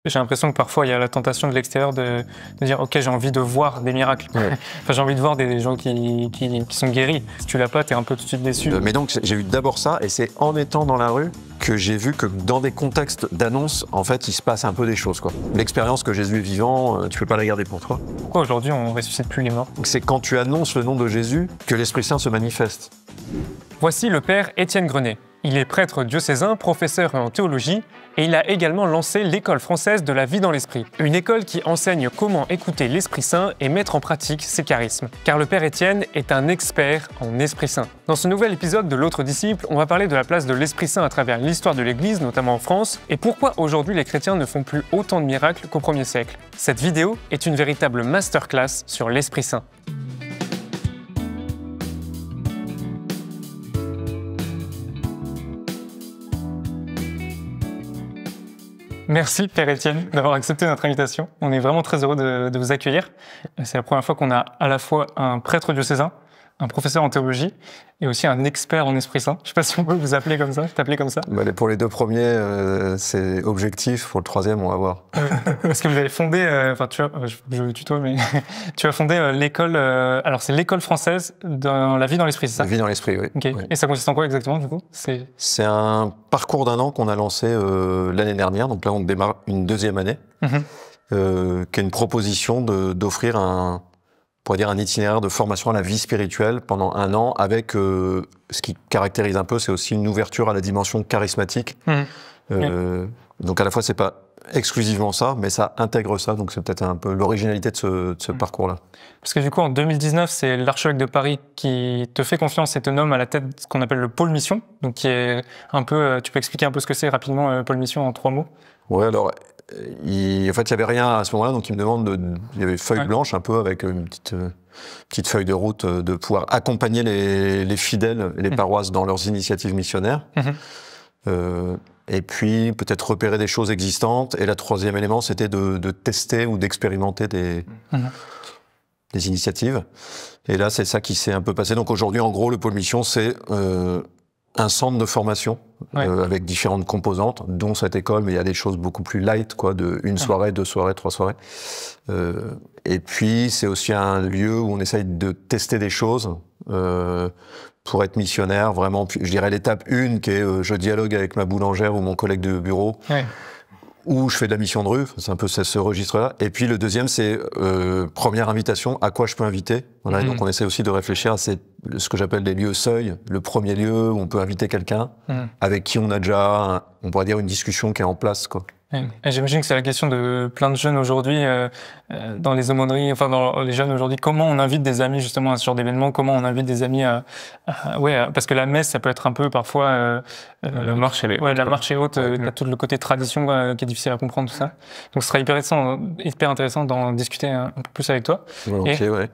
J'ai l'impression que parfois il y a la tentation de l'extérieur de dire ok, j'ai envie de voir des miracles. Ouais. Enfin, j'ai envie de voir des gens qui sont guéris. Si tu l'as pas, t'es un peu tout de suite déçu. Mais donc j'ai eu d'abord ça, et c'est en étant dans la rue que j'ai vu que dans des contextes d'annonce, en fait, il se passe un peu des choses, quoi. L'expérience que Jésus est vivant, tu peux pas la garder pour toi. Pourquoi aujourd'hui on ressuscite plus les morts? C'est quand tu annonces le nom de Jésus que l'Esprit Saint se manifeste. Voici le père Étienne Grenet. Il est prêtre diocésain, professeur en théologie, et il a également lancé l'École française de la vie dans l'esprit. Une école qui enseigne comment écouter l'Esprit Saint et mettre en pratique ses charismes. Car le père Étienne est un expert en Esprit Saint. Dans ce nouvel épisode de l'autre disciple, on va parler de la place de l'Esprit Saint à travers l'histoire de l'Église, notamment en France, et pourquoi aujourd'hui les chrétiens ne font plus autant de miracles qu'au 1er siècle. Cette vidéo est une véritable masterclass sur l'Esprit Saint. Merci Père Étienne d'avoir accepté notre invitation. On est vraiment très heureux de vous accueillir. C'est la première fois qu'on a à la fois un prêtre diocésain, un professeur en théologie et aussi un expert en Esprit Saint. Je ne sais pas si on peut vous appeler comme ça, t'appeler comme ça. Bah, pour les deux premiers, c'est objectif. Pour le troisième, on va voir. Parce que vous avez fondé, je tutoie, mais tu as fondé l'école, alors c'est l'école française dans la vie dans l'Esprit, c'est ça? La vie dans l'Esprit, oui. Okay. Oui. Et ça consiste en quoi exactement, du coup? C'est un parcours d'un an qu'on a lancé l'année dernière, donc là on démarre une deuxième année, qui est une proposition d'offrir un itinéraire de formation à la vie spirituelle pendant un an avec, ce qui caractérise un peu, c'est aussi une ouverture à la dimension charismatique. Donc à la fois, c'est pas exclusivement ça, mais ça intègre ça, donc c'est peut-être un peu l'originalité de ce parcours-là. Parce que du coup, en 2019, c'est l'archevêque de Paris qui te fait confiance et te nomme à la tête de ce qu'on appelle le pôle mission, donc qui est un peu, tu peux expliquer un peu ce que c'est rapidement, pôle mission en 3 mots? Ouais, alors, en fait, il y avait rien à ce moment-là, donc il me demande il y avait feuille blanche un peu avec une petite feuille de route de pouvoir accompagner les fidèles et les paroisses dans leurs initiatives missionnaires. Et puis peut-être repérer des choses existantes. Et le troisième élément, c'était de tester ou d'expérimenter des initiatives. Et là, c'est ça qui s'est un peu passé. Donc aujourd'hui, en gros, le pôle mission, c'est un centre de formation avec différentes composantes, dont cette école, mais il y a des choses beaucoup plus light, quoi, de une soirée, 2 soirées, 3 soirées. Et puis, c'est aussi un lieu où on essaye de tester des choses pour être missionnaire. Vraiment, je dirais l'étape 1, qui est je dialogue avec ma boulangère ou mon collègue de bureau, où je fais de la mission de rue, c'est un peu ce registre-là. Et puis le deuxième, c'est première invitation, à quoi je peux inviter. Voilà, donc on essaie aussi de réfléchir à ce que j'appelle des lieux seuils, le premier lieu où on peut inviter quelqu'un, avec qui on a déjà, on pourrait dire, une discussion qui est en place, quoi. J'imagine que c'est la question de plein de jeunes aujourd'hui, dans les aumôneries, enfin dans les jeunes aujourd'hui, comment on invite des amis justement à ce genre d'événement, comment on invite des amis parce que la messe, ça peut être un peu parfois... la marche, elle est la marche est haute, t'as tout le côté tradition qui est difficile à comprendre, tout ça. Donc ce sera hyper intéressant d'en discuter un peu plus avec toi.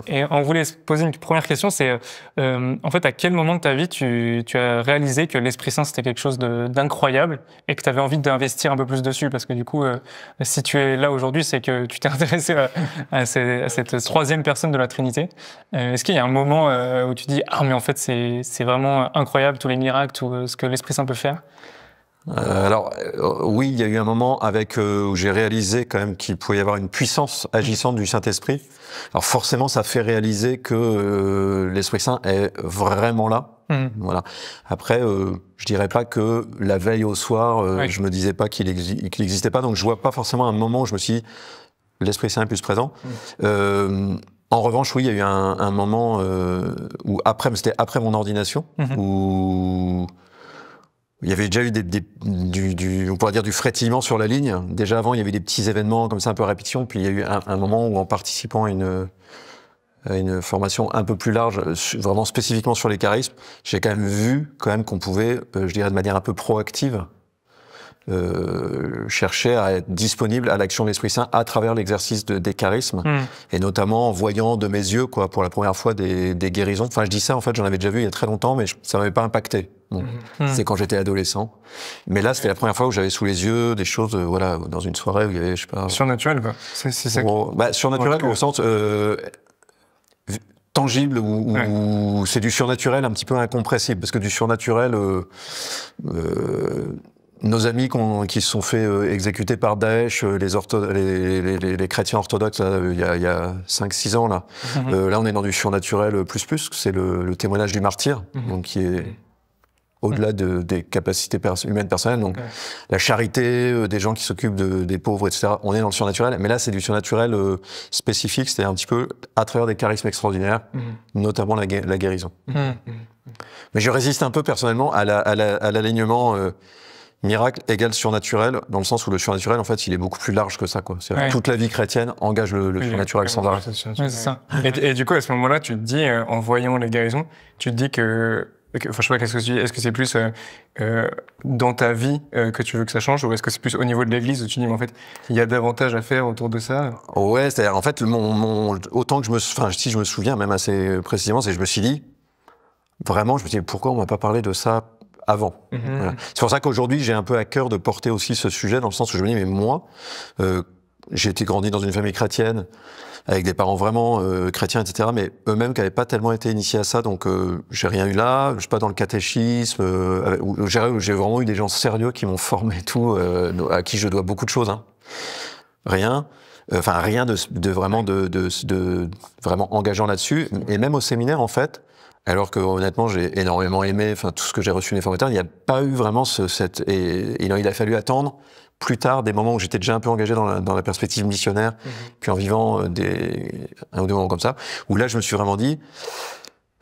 Et on voulait se poser une première question, c'est en fait à quel moment de ta vie tu as réalisé que l'Esprit Saint c'était quelque chose d'incroyable et que tu avais envie d'investir un peu plus dessus, parce que du coup, si tu es là aujourd'hui, c'est que tu t'es intéressé à cette troisième personne de la Trinité. Est-ce qu'il y a un moment où tu dis « Ah, mais en fait, c'est vraiment incroyable, tous les miracles, tout ce que l'Esprit Saint peut faire » Oui, il y a eu un moment où j'ai réalisé quand même qu'il pouvait y avoir une puissance agissante du Saint-Esprit. Alors forcément, ça fait réaliser que l'Esprit Saint est vraiment là. Voilà. Après, je dirais pas que la veille au soir, je me disais pas qu'il existait pas, donc je vois pas forcément un moment où je me suis dit l'Esprit Saint est plus présent. En revanche, oui, il y a eu un moment où c'était après mon ordination, où il y avait déjà eu on pourrait dire du frétillement sur la ligne. Déjà avant, il y avait des petits événements comme ça, un peu à répétition, puis il y a eu un moment où, en participant à une formation un peu plus large, vraiment spécifiquement sur les charismes, j'ai quand même vu qu'on pouvait, je dirais de manière un peu proactive, chercher à être disponible à l'action de l'Esprit Saint à travers l'exercice des charismes, et notamment en voyant de mes yeux, quoi, pour la première fois des guérisons. Enfin, je dis ça, en fait, j'en avais déjà vu il y a très longtemps, mais ça m'avait pas impacté. Bon, c'est quand j'étais adolescent. Mais là, c'était la première fois où j'avais sous les yeux des choses, dans une soirée où il y avait, je sais pas... Surnaturel, quoi. C'est ça. Surnaturel au sens... tangible, ou c'est du surnaturel un petit peu incompressible, parce que du surnaturel, nos amis qui se sont fait exécuter par Daesh, les chrétiens orthodoxes, il y a 5-6 ans, là. Là, on est dans du surnaturel plus, c'est le témoignage du martyr, donc qui est au-delà des capacités humaines personnelles. Donc, la charité, des gens qui s'occupent des pauvres, etc. On est dans le surnaturel, mais là, c'est du surnaturel spécifique, c'est un petit peu à travers des charismes extraordinaires, notamment la guérison. Mais je résiste un peu personnellement à l'alignement miracle égale surnaturel, dans le sens où le surnaturel, en fait, il est beaucoup plus large que ça, quoi. Toute la vie chrétienne engage le surnaturel sans arrêt. C'est ça. Et du coup, à ce moment-là, tu te dis, en voyant les guérisons, tu te dis que enfin, je sais pas, qu'est-ce que tu dis? Est-ce que c'est plus dans ta vie que tu veux que ça change, ou est-ce que c'est plus au niveau de l'église où tu dis, mais en fait, il y a davantage à faire autour de ça? Ouais, c'est-à-dire, en fait, autant que si je me souviens même assez précisément, c'est que je me suis dit, vraiment, je me dis, pourquoi on m'a pas parlé de ça avant? Voilà. C'est pour ça qu'aujourd'hui, j'ai un peu à cœur de porter aussi ce sujet, dans le sens où je me dis, mais moi, j'ai été grandi dans une famille chrétienne, avec des parents vraiment chrétiens, etc., mais eux-mêmes qui n'avaient pas tellement été initiés à ça, donc j'ai rien eu là, je suis pas dans le catéchisme, j'ai vraiment eu des gens sérieux qui m'ont formé tout, à qui je dois beaucoup de choses, hein. Rien de vraiment vraiment engageant là-dessus, et même au séminaire, en fait, alors que honnêtement j'ai énormément aimé, enfin tout ce que j'ai reçu des formateurs, il n'y a pas eu vraiment il a fallu attendre plus tard des moments où j'étais déjà un peu engagé dans la perspective missionnaire, puis en vivant un ou deux moments comme ça, où là je me suis vraiment dit,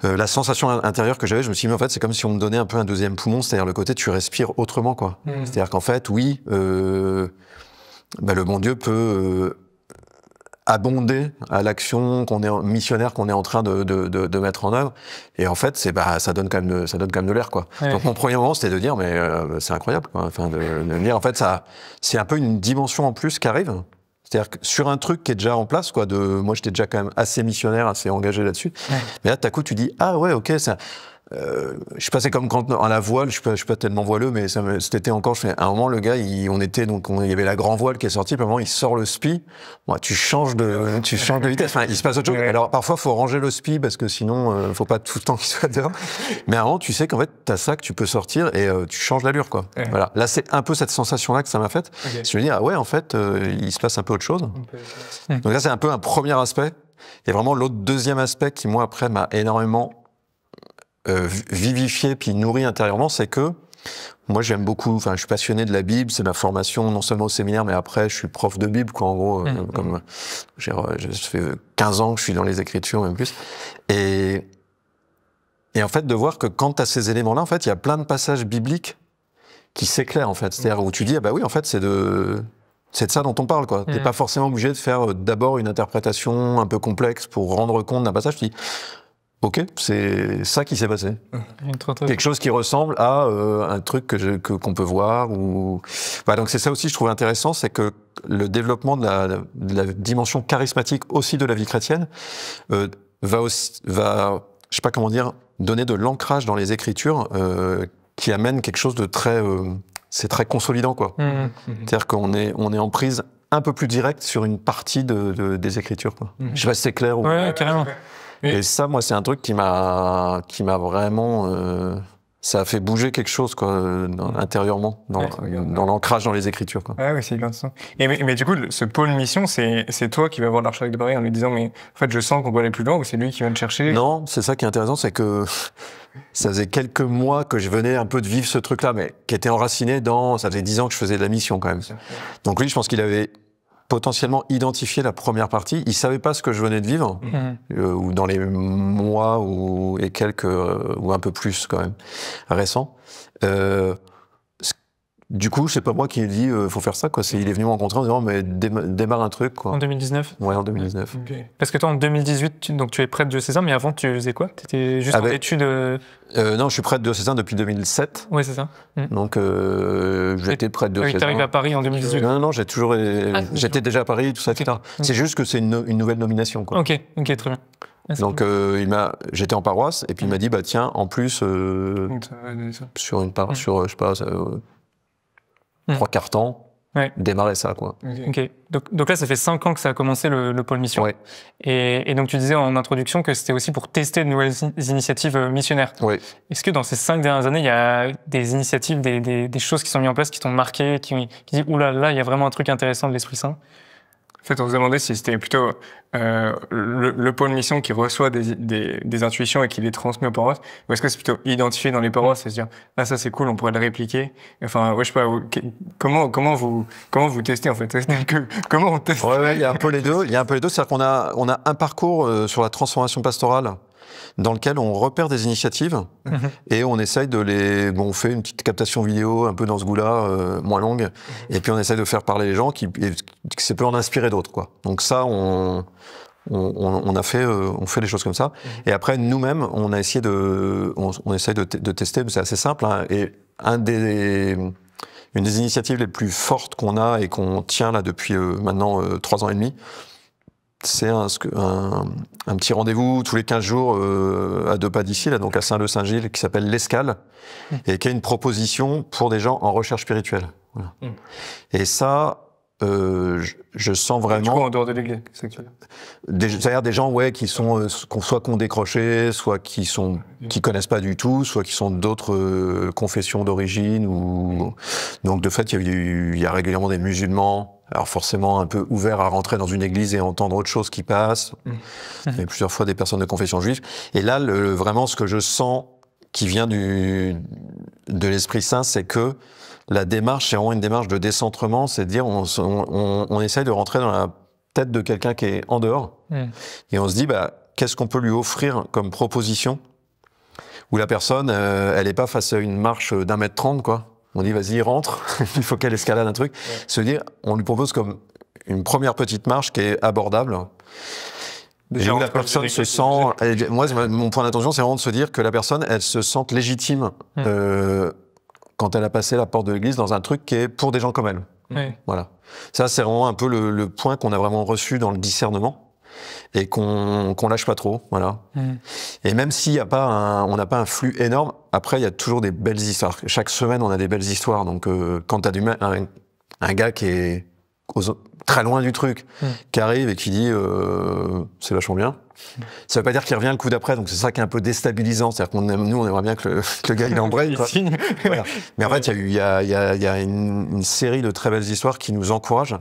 la sensation intérieure que j'avais, je me suis dit, mais en fait c'est comme si on me donnait un peu un deuxième poumon, c'est-à-dire le côté tu respires autrement, quoi. C'est-à-dire qu'en fait, oui, le bon Dieu peut abonder à l'action missionnaire qu'on est en train de mettre en œuvre, et en fait ça donne quand même de l'air, quoi. Donc mon premier moment, c'était de dire, mais c'est incroyable, quoi. Enfin, de me dire, en fait, ça c'est un peu une dimension en plus qui arrive, c'est-à-dire que sur un truc qui est déjà en place, quoi. Moi j'étais déjà quand même assez missionnaire, assez engagé là-dessus, mais là tout à coup tu dis, ah ouais, ok, ça. Je passais comme quand à la voile, je suis pas tellement voileux, mais cet été encore, à un moment, le gars, il y avait la grand voile qui est sortie, puis à un moment, il sort le spi. Bon, tu changes de vitesse. Enfin, il se passe autre chose. Alors, parfois, faut ranger le spi parce que sinon, faut pas tout le temps qu'il soit dehors. Mais à un moment, tu sais qu'en fait, t'as ça que tu peux sortir et tu changes l'allure, quoi. Voilà. Là, c'est un peu cette sensation-là que ça m'a faite. Je me dis, ah ouais, en fait, il se passe un peu autre chose. Donc là, c'est un peu un premier aspect. Et vraiment, l'autre deuxième aspect qui, moi, après, m'a énormément vivifié puis nourri intérieurement, c'est que moi j'aime beaucoup, enfin je suis passionné de la Bible, c'est ma formation non seulement au séminaire, mais après je suis prof de Bible, quoi, en gros, comme j'ai fait 15 ans que je suis dans les Écritures, même plus, et en fait de voir que quand tu as ces éléments-là, en fait il y a plein de passages bibliques qui s'éclairent, en fait, c'est-à-dire où tu dis, ah bah oui, en fait c'est de ça dont on parle, quoi. T'es pas forcément obligé de faire d'abord une interprétation un peu complexe pour rendre compte d'un passage. Tu dis, ok, c'est ça qui s'est passé. Quelque chose qui ressemble à un truc qu'on peut voir. Voilà, donc c'est ça aussi, je trouve intéressant, c'est que le développement de la dimension charismatique aussi de la vie chrétienne va, je sais pas comment dire, donner de l'ancrage dans les Écritures qui amène quelque chose de très... c'est très consolidant, quoi. C'est-à-dire qu'on est en prise un peu plus directe sur une partie des Écritures, quoi. Je sais pas si c'est clair ou... Ouais, carrément. Et ça, moi, c'est un truc qui m'a vraiment... ça a fait bouger quelque chose, quoi, intérieurement, dans l'ancrage dans les Écritures, quoi. Ouais, c'est bien ça. Mais du coup, ce pôle mission, c'est toi qui vas voir l'archevêque de Paris en lui disant, mais en fait, je sens qu'on doit aller plus loin, ou c'est lui qui vient te chercher? Non, c'est ça qui est intéressant, c'est que ça faisait quelques mois que je venais un peu de vivre ce truc-là, mais qui était enraciné ça faisait 10 ans que je faisais de la mission, quand même. Donc lui, je pense qu'il avait potentiellement identifié la première partie. Il savait pas ce que je venais de vivre, ou dans les mois et quelques, ou un peu plus quand même, récents. Du coup, c'est pas moi qui ai dit faut faire ça, quoi. Il est venu me rencontrer en disant mais démarre un truc, quoi. En 2019. Ouais, en 2019. Okay. Parce que toi en 2018, donc tu es prêtre diocésain, mais avant tu faisais quoi? T'étais juste en études. Non, je suis prêtre diocésain depuis 2007. Oui, c'est ça. Donc j'étais prêtre diocésain. Tu arrives à Paris en 2018. Non, j'ai toujours. J'étais déjà à Paris, tout ça, etc. C'est juste que c'est une nouvelle nomination, quoi. Ok, très bien. Donc j'étais en paroisse et puis il m'a dit bah tiens, en plus sur une paroisse, sur je sais pas. 3/4 temps, démarrer ça, quoi. Ok. Donc là, ça fait 5 ans que ça a commencé le pôle mission. Ouais. Et donc tu disais en introduction que c'était aussi pour tester de nouvelles initiatives missionnaires. Oui. Est-ce que dans ces 5 dernières années, il y a des initiatives, des choses qui sont mises en place, qui t'ont marqué, qui disent oula, là, il y a vraiment un truc intéressant de l'Esprit Saint? En fait, on se demandait si c'était plutôt le pôle mission qui reçoit des intuitions et qui les transmet aux paroisses, ou est-ce que c'est plutôt identifié dans les paroisses et se dire ah ça c'est cool, on pourrait le répliquer. Enfin ouais, je sais pas, comment vous testez en fait? Comment on teste? Ouais, il y a un peu les deux. C'est-à-dire qu'on a un parcours sur la transformation pastorale dans lequel on repère des initiatives et on essaye on fait une petite captation vidéo un peu dans ce goût-là, moins longue, et puis on essaye de faire parler les gens et ça peut en inspirer d'autres, quoi. Donc ça, on fait des choses comme ça. Et après, nous-mêmes, on essaye de tester, c'est assez simple, hein, et une des initiatives les plus fortes qu'on a et qu'on tient là depuis maintenant 3 ans et demi, c'est un petit rendez-vous tous les 15 jours à 2 pas d'ici, là, donc à Saint-Leu-Saint-Gilles, qui s'appelle l'Escale, et qui est une proposition pour des gens en recherche spirituelle. Voilà. Et ça, je sens vraiment... Du coup, en dehors de l'église, c'est que tu veux dire. C'est-à-dire des gens qui sont soit qui ont décroché, soit qui connaissent pas du tout, soit qui sont d'autres confessions d'origine. Donc de fait, il y a régulièrement des musulmans, alors forcément un peu ouverts à rentrer dans une église et entendre autre chose qui passe. Il y a plusieurs fois des personnes de confession juive. Et là, vraiment, ce que je sens qui vient de l'Esprit Saint, c'est que la démarche, c'est vraiment une démarche de décentrement, c'est de dire on essaye de rentrer dans la tête de quelqu'un qui est en dehors, et on se dit qu'est-ce qu'on peut lui offrir comme proposition où la personne, elle n'est pas face à une marche d'1,30 m, quoi. On dit vas-y, rentre, il faut qu'elle escalade un truc. Se dire, on lui propose comme une première petite marche qui est abordable. Et où la personne se sent... Moi, mon point d'attention, c'est vraiment de se dire que la personne, elle se sente légitime quand elle a passé la porte de l'église dans un truc qui est pour des gens comme elle. Voilà. Ça, c'est vraiment un peu le point qu'on a vraiment reçu dans le discernement et qu'on lâche pas trop. Voilà. Et même s'il y a pas on n'a pas un flux énorme, après, il y a toujours des belles histoires. Chaque semaine, on a des belles histoires. Donc, quand tu as un gars qui est très loin du truc, qui arrive et qui dit c'est vachement bien. Ça veut pas dire qu'il revient le coup d'après, donc c'est ça qui est un peu déstabilisant. C'est-à-dire nous, on aimerait bien que le gars il embraye. Voilà. Mais en fait, il y a une série de très belles histoires qui nous encouragent.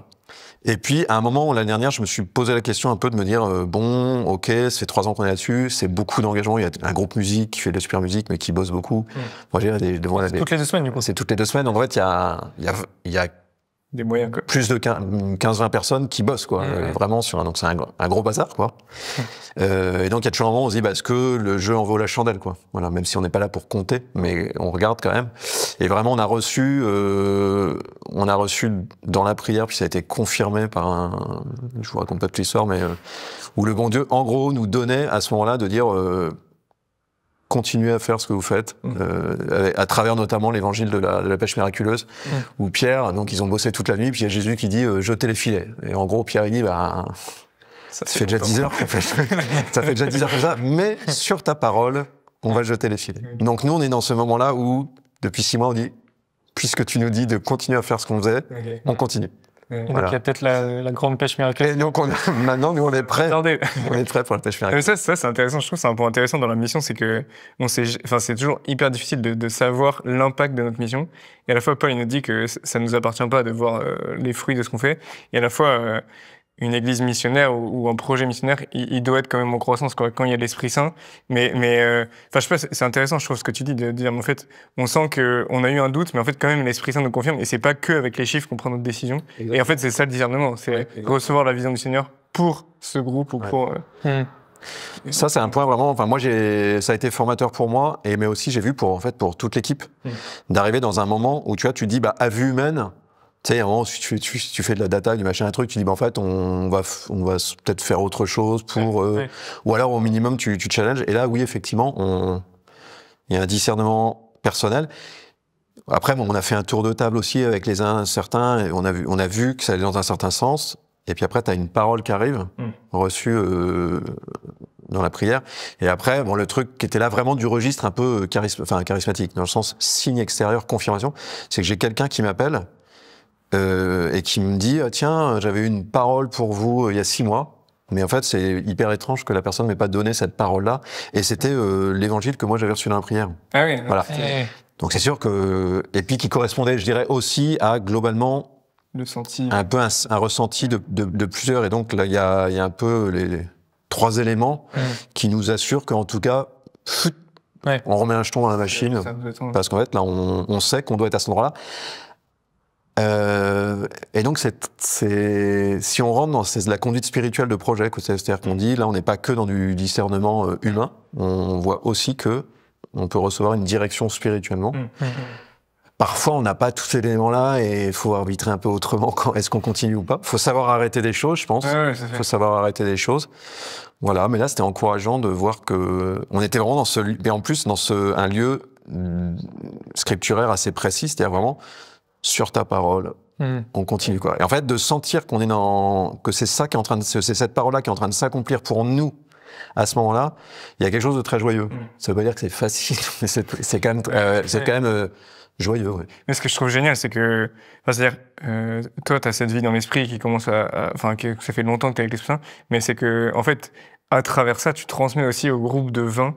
Et puis, à un moment, l'année dernière, je me suis posé la question un peu de me dire bon, ok, ça fait 3 ans qu'on est là-dessus, c'est beaucoup d'engagement. Il y a un groupe musique qui fait de la super musique, mais qui bosse beaucoup. Moi, j'ai toutes les 2 semaines, du coup. C'est toutes les 2 semaines. En fait, il y a des moyens, quoi. Plus de 15-20 personnes qui bossent, quoi. Vraiment donc c'est un gros bazar, quoi. Et donc il y a toujours un moment où on se dit est-ce que le jeu en vaut la chandelle, quoi. Voilà, même si on n'est pas là pour compter, mais on regarde quand même. Et vraiment on a reçu dans la prière, puis ça a été confirmé par je vous raconte pas toute l'histoire, mais où le bon Dieu en gros nous donnait à ce moment-là de dire continuez à faire ce que vous faites, à travers notamment l'évangile de la pêche miraculeuse, où Pierre, donc ils ont bossé toute la nuit, puis il y a Jésus qui dit jetez les filets. Et en gros, Pierre il dit ça fait déjà 10 heures, ça fait déjà 10 heures comme ça, mais sur ta parole, on va jeter les filets. Donc nous, on est dans ce moment-là où, depuis 6 mois, on dit puisque tu nous dis de continuer à faire ce qu'on faisait, on continue. Voilà. Donc il y a peut-être la grande pêche miraculeuse. Et donc maintenant, nous, on est prêts. Attendez. On est prêts pour la pêche miraculeuse. Ça, c'est intéressant. Je trouve que c'est un point intéressant dans la mission, c'est que c'est toujours hyper difficile de savoir l'impact de notre mission. Et à la fois, Paul, il nous dit que ça nous appartient pas de voir les fruits de ce qu'on fait. Et à la fois, une église missionnaire ou un projet missionnaire, il doit être quand même en croissance quand il y a l'Esprit Saint. Mais je sais pas, c'est intéressant, je trouve, ce que tu dis, de dire, en fait, on sent qu'on a eu un doute, mais en fait, quand même, l'Esprit Saint nous confirme, et c'est pas que avec les chiffres qu'on prend notre décision. Exactement. Et en fait, c'est ça le discernement, c'est recevoir la vision du Seigneur pour ce groupe ou pour... Ça, c'est un point vraiment, moi, ça a été formateur pour moi, mais aussi, j'ai vu pour toute l'équipe, d'arriver dans un moment où, tu dis, à vue humaine, tu sais, à un moment, si tu fais de la data, du machin, un truc, tu dis, en fait, on va peut-être faire autre chose pour, ou alors, au minimum, tu challenges. Et là, oui, effectivement, il y a un discernement personnel. Après, on a fait un tour de table aussi avec certains, et on a vu que ça allait dans un certain sens. Et puis après, tu as une parole qui arrive, reçue, dans la prière. Et après, le truc qui était là vraiment du registre un peu charismatique, dans le sens signe extérieur, confirmation, c'est que j'ai quelqu'un qui m'appelle, et qui me dit tiens, j'avais eu une parole pour vous il y a 6 mois. Mais en fait, c'est hyper étrange que la personne m'ait pas donné cette parole-là. Et c'était l'évangile que moi j'avais reçu dans la prière. Ah oui. Voilà. Donc c'est sûr que... Et puis qui correspondait, je dirais, aussi à, globalement, un peu un ressenti de plusieurs. Et donc là, il y a un peu les 3 éléments qui nous assurent qu'en tout cas, on remet un jeton dans la machine. Parce qu'en fait, là, on sait qu'on doit être à cet endroit-là. Et donc, si on rentre dans la conduite spirituelle de projet, c'est-à-dire qu'on dit, là, on n'est pas que dans du discernement humain, on voit aussi que on peut recevoir une direction spirituellement. Parfois, on n'a pas tous ces éléments-là et il faut arbitrer un peu autrement quand est-ce qu'on continue ou pas. Il faut savoir arrêter des choses, je pense. Il faut savoir arrêter des choses. Voilà, mais là, c'était encourageant de voir que on était vraiment mais en plus, dans un lieu scripturaire assez précis, c'est-à-dire vraiment sur ta parole, on continue, quoi. Et en fait, de sentir qu'on est que c'est ça qui est c'est cette parole-là qui est en train de s'accomplir pour nous, à ce moment-là, il y a quelque chose de très joyeux. Ça veut pas dire que c'est facile, mais c'est quand même, joyeux, ouais. Mais ce que je trouve génial, c'est que, c'est-à-dire, toi, t'as cette vie dans l'esprit qui commence que ça fait longtemps que t'es avec l'Esprit Saint, mais c'est que, en fait, à travers ça, tu transmets aussi au groupe de 20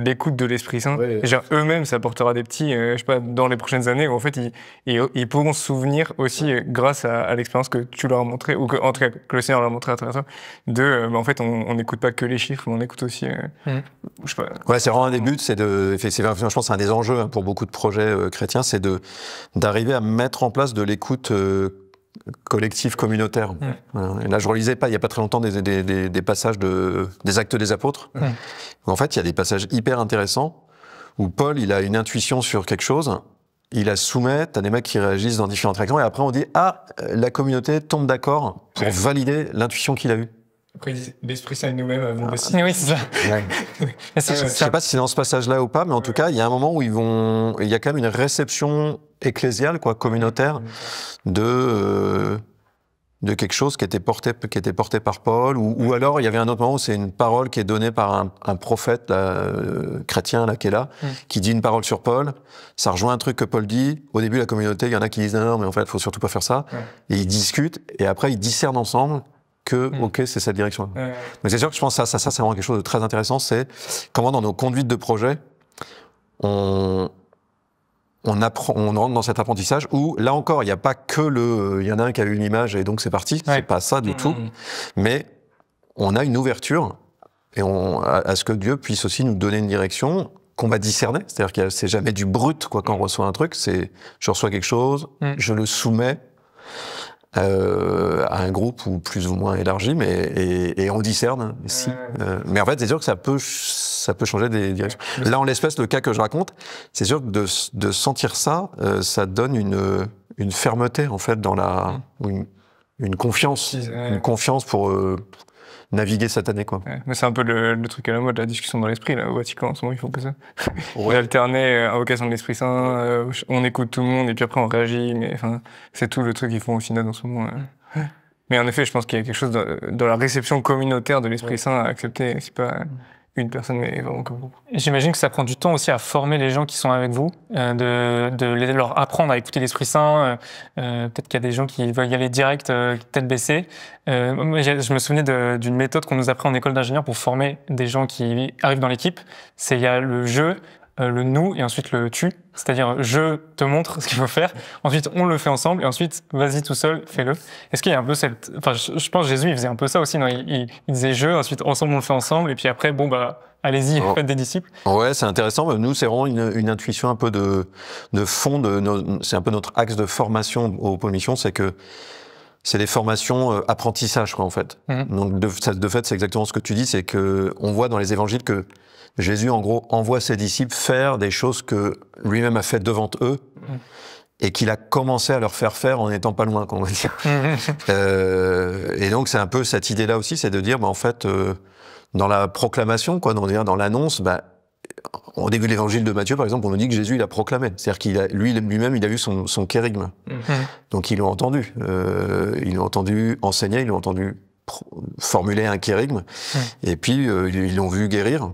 l'écoute de l'Esprit Saint. Ouais. Et genre, eux-mêmes, ça apportera des petits, je sais pas, dans les prochaines années, où en fait, ils pourront se souvenir aussi, grâce à l'expérience que tu leur as montrée, ou en tout cas, que le Seigneur leur a montré à travers toi, en fait, on n'écoute pas que les chiffres, mais on écoute aussi, je sais pas. Ouais, c'est vraiment un des buts, je pense que c'est un des enjeux pour beaucoup de projets chrétiens, c'est d'arriver à mettre en place de l'écoute collectif, communautaire. Et là, je relisais il y a pas très longtemps des passages des Actes des Apôtres. Où, en fait, il y a des passages hyper intéressants où Paul, il a une intuition sur quelque chose, il la soumet, t'as des mecs qui réagissent dans différentes réactions, et après on dit la communauté tombe d'accord pour valider l'intuition qu'il a eue. Après, l'Esprit Saint et nous-mêmes avons décidé. Oui, c'est ça. Je sais pas si c'est dans ce passage-là ou pas, mais en tout cas, il y a un moment où il y a quand même une réception ecclésiale, communautaire, de quelque chose qui était porté par Paul, ou alors il y avait un autre moment où c'est une parole qui est donnée par un prophète chrétien qui est là, qui dit une parole sur Paul. Ça rejoint un truc que Paul dit. Au début, la communauté, il y en a qui disent non, mais en fait, il faut surtout pas faire ça. Et ils discutent, et après ils discernent ensemble que, ok, c'est cette direction. Mais c'est sûr que je pense que ça, c'est vraiment quelque chose de très intéressant, c'est comment dans nos conduites de projet, on rentre dans cet apprentissage où, là encore, il n'y a pas que il y en a un qui a eu une image et donc c'est parti. C'est pas ça du tout. Mais on a une ouverture et à ce que Dieu puisse aussi nous donner une direction qu'on va discerner. C'est-à-dire que c'est jamais du brut, quand on reçoit un truc. Je reçois quelque chose, je le soumets à un groupe ou plus ou moins élargi, et on discerne ici. Mais en fait, c'est sûr que ça peut changer des directions. Là, en l'espèce, le cas que je raconte, c'est sûr que de sentir ça, ça donne une fermeté, en fait, une confiance pour naviguer cette année, quoi. Mais c'est un peu le truc à la mode, la discussion dans l'esprit, là, au Vatican, en ce moment, ils font que ça. On va alterner invocation de l'Esprit Saint, on écoute tout le monde, et puis après on réagit, mais enfin, c'est tout le truc qu'ils font au synode en ce moment. Mais en effet, je pense qu'il y a quelque chose dans la réception communautaire de l'Esprit Saint à accepter, c'est pas une personne, mais vraiment comme vous. J'imagine que ça prend du temps aussi à former les gens qui sont avec vous, de leur apprendre à écouter l'Esprit Saint. Peut-être qu'il y a des gens qui veulent y aller direct, tête baissée. Je me souvenais d'une méthode qu'on nous apprend en école d'ingénieur pour former des gens qui arrivent dans l'équipe. Il y a le je, le nous et ensuite le tu. C'est-à-dire, je te montre ce qu'il faut faire. Ensuite, on le fait ensemble. Et ensuite, vas-y tout seul, fais-le. Est-ce qu'il y a un peu je pense que Jésus, il faisait un peu ça aussi, non? Il disait je, ensuite, ensemble, on le fait ensemble. Et puis après, allez-y, faites des disciples. Ouais, c'est intéressant. Nous, c'est vraiment une intuition un peu de fond. C'est un peu notre axe de formation au Pôle Mission. C'est que c'est des formations apprentissage, en fait. Donc, de fait, c'est exactement ce que tu dis. C'est que on voit dans les évangiles que Jésus, en gros, envoie ses disciples faire des choses que lui-même a fait devant eux et qu'il a commencé à leur faire en n'étant pas loin, on va dire. Et donc, c'est un peu cette idée-là aussi, c'est de dire, en fait, dans la proclamation, dans l'annonce, au début de l'évangile de Matthieu, par exemple, on nous dit que Jésus, il a proclamé. C'est-à-dire lui-même, il a eu son kérygme. Donc, ils l'ont entendu. Ils l'ont entendu enseigner, ils l'ont entendu formuler un kérygme. Et puis, ils l'ont vu guérir.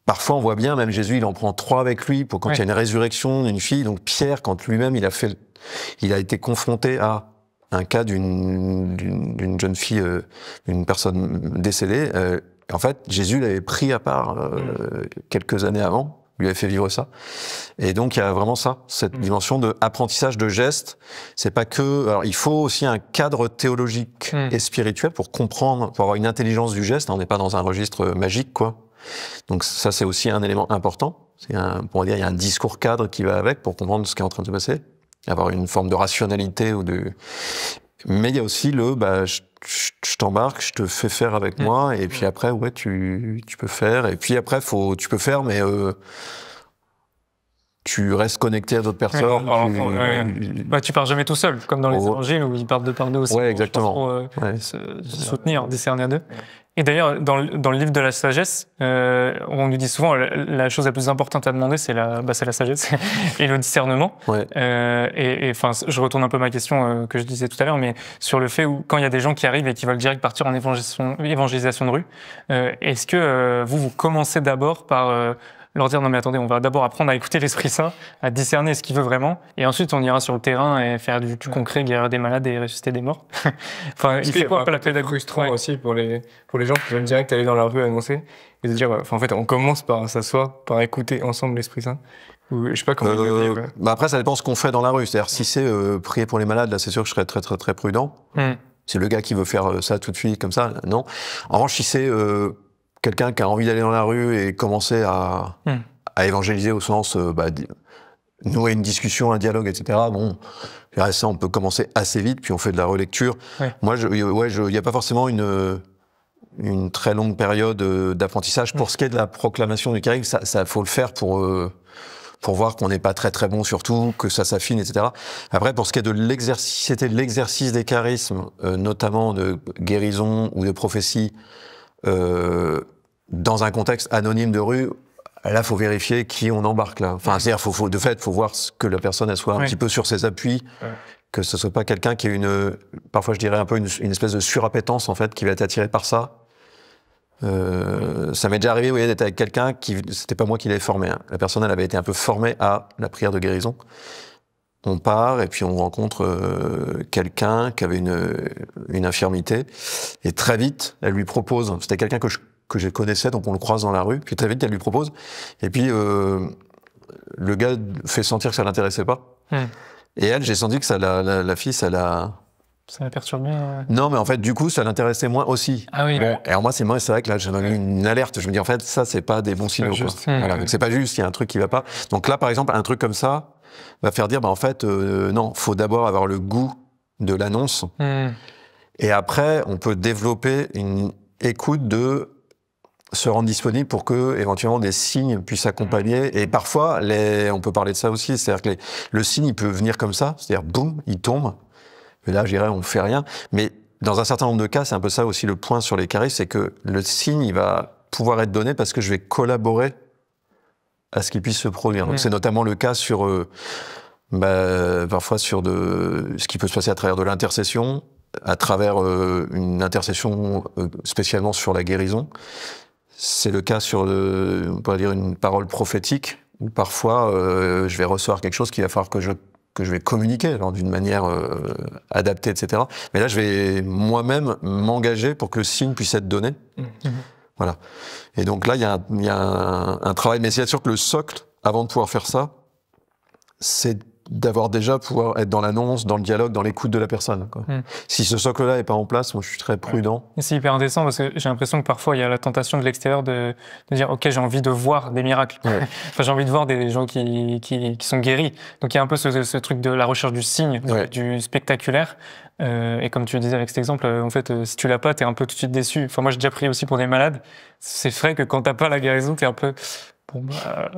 parfois, on voit bien, même Jésus, il en prend 3 avec lui pour quand il y a une résurrection d'une fille. Donc Pierre, quand lui-même, il a été confronté à un cas d'une jeune fille, une personne décédée. En fait, Jésus l'avait pris à part quelques années avant, lui avait fait vivre ça. Et donc, il y a vraiment ça, cette dimension d'apprentissage de gestes. C'est pas que... Alors, il faut aussi un cadre théologique et spirituel pour comprendre, pour avoir une intelligence du geste. On n'est pas dans un registre magique, quoi. Donc ça, c'est aussi un élément important. On pourrait dire, il y a un discours cadre qui va avec pour comprendre ce qui est en train de se passer, avoir une forme de rationalité Mais il y a aussi je t'embarque, je te fais faire avec moi, et puis après, tu peux faire, et puis après, tu peux faire, mais tu restes connecté à d'autres personnes. Tu pars jamais tout seul, comme dans les évangiles où ils partent deux par deux aussi. Ouais, exactement. Pour se soutenir, discerner à deux. Et d'ailleurs, dans le livre de la sagesse, on nous dit souvent la chose la plus importante à demander, c'est la sagesse et le discernement. Ouais. Et enfin, je retourne un peu ma question que je disais tout à l'heure, mais sur le fait où quand il y a des gens qui arrivent et qui veulent direct partir en évangélisation de rue, est-ce que vous commencez d'abord par leur dire non mais attendez, on va d'abord apprendre à écouter l'Esprit Saint, à discerner ce qu'il veut vraiment, et ensuite on ira sur le terrain et faire du concret, guérir des malades et ressusciter des morts. Enfin, il fait quoi la pédagogie frustrant aussi pour les gens qui veulent direct aller dans la rue annoncer et se dire en fait on commence par s'asseoir, par écouter ensemble l'Esprit Saint. Ou, je sais pas comment. Après ça dépend ce qu'on fait dans la rue. C'est-à-dire si c'est prier pour les malades, là c'est sûr que je serais très très très prudent. C'est le gars qui veut faire ça tout de suite comme ça, non. En revanche si c'est quelqu'un qui a envie d'aller dans la rue et commencer à évangéliser au sens nouer une discussion, un dialogue, etc. Bon, ça on peut commencer assez vite, puis on fait de la relecture. Moi, il n'y a pas forcément une très longue période d'apprentissage. Pour ce qui est de la proclamation du charisme, ça faut le faire pour voir qu'on n'est pas très très bon surtout, que ça s'affine, etc. Après, pour ce qui est de l'exercice, si c'était l'exercice des charismes, notamment de guérison ou de prophétie, dans un contexte anonyme de rue, là, faut vérifier qui on embarque là. Enfin, c'est-à-dire, faut voir que la personne elle soit un petit peu sur ses appuis, que ce soit pas quelqu'un qui ait parfois je dirais un peu une espèce de surappétence en fait, qui va être attiré par ça. Ça m'est déjà arrivé, d'être avec quelqu'un c'était pas moi qui l'avais formé. Hein. La personne, elle avait été un peu formée à la prière de guérison. On part et puis on rencontre quelqu'un qui avait une infirmité et très vite elle lui propose. C'était quelqu'un que je connaissais, donc on le croise dans la rue. Puis très vite elle lui propose et puis le gars fait sentir que ça l'intéressait pas. Et elle, j'ai senti que la fille, ça l'a perturbé. Non, mais en fait, du coup, ça l'intéressait moins aussi. Ah oui. Bon, et alors moi, c'est vrai que là, j'avais eu une alerte. Je me dis, en fait, ça, c'est pas des bons signaux. Voilà, donc c'est pas juste, il y a un truc qui va pas. Donc là, par exemple, un truc comme ça va faire dire, en fait, non, faut d'abord avoir le goût de l'annonce. Et après, on peut développer une écoute de se rendre disponible pour que, éventuellement, des signes puissent accompagner. Et parfois, on peut parler de ça aussi. C'est-à-dire que le signe, il peut venir comme ça. C'est-à-dire, boum, il tombe. Et là, je dirais, on fait rien. Mais dans un certain nombre de cas, c'est un peu ça aussi le point sur les charismes, c'est que le signe, il va pouvoir être donné parce que je vais collaborer à ce qu'il puisse se produire. Donc c'est notamment le cas sur, parfois sur ce qui peut se passer à travers de l'intercession, à travers une intercession spécialement sur la guérison. C'est le cas sur, on pourrait dire, une parole prophétique, où parfois je vais recevoir quelque chose qu'il va falloir que je vais communiquer alors d'une manière adaptée, etc. Mais là, je vais moi-même m'engager pour que le signe puisse être donné. Voilà. Et donc là, il y a un travail, mais c'est sûr que le socle, avant de pouvoir faire ça, c'est d'avoir déjà pouvoir être dans l'annonce, dans le dialogue, dans l'écoute de la personne. Quoi. Si ce socle-là est pas en place, moi je suis très prudent. Et c'est hyper intéressant parce que j'ai l'impression que parfois il y a la tentation de l'extérieur de dire ok, j'ai envie de voir des miracles. Enfin, j'ai envie de voir des gens qui sont guéris. Donc il y a un peu ce truc de la recherche du signe, du spectaculaire. Et comme tu le disais avec cet exemple, en fait, si tu l'as pas, t'es un peu tout de suite déçu. Enfin, moi j'ai déjà prié aussi pour des malades. C'est vrai que quand t'as pas la guérison, t'es un peu bon,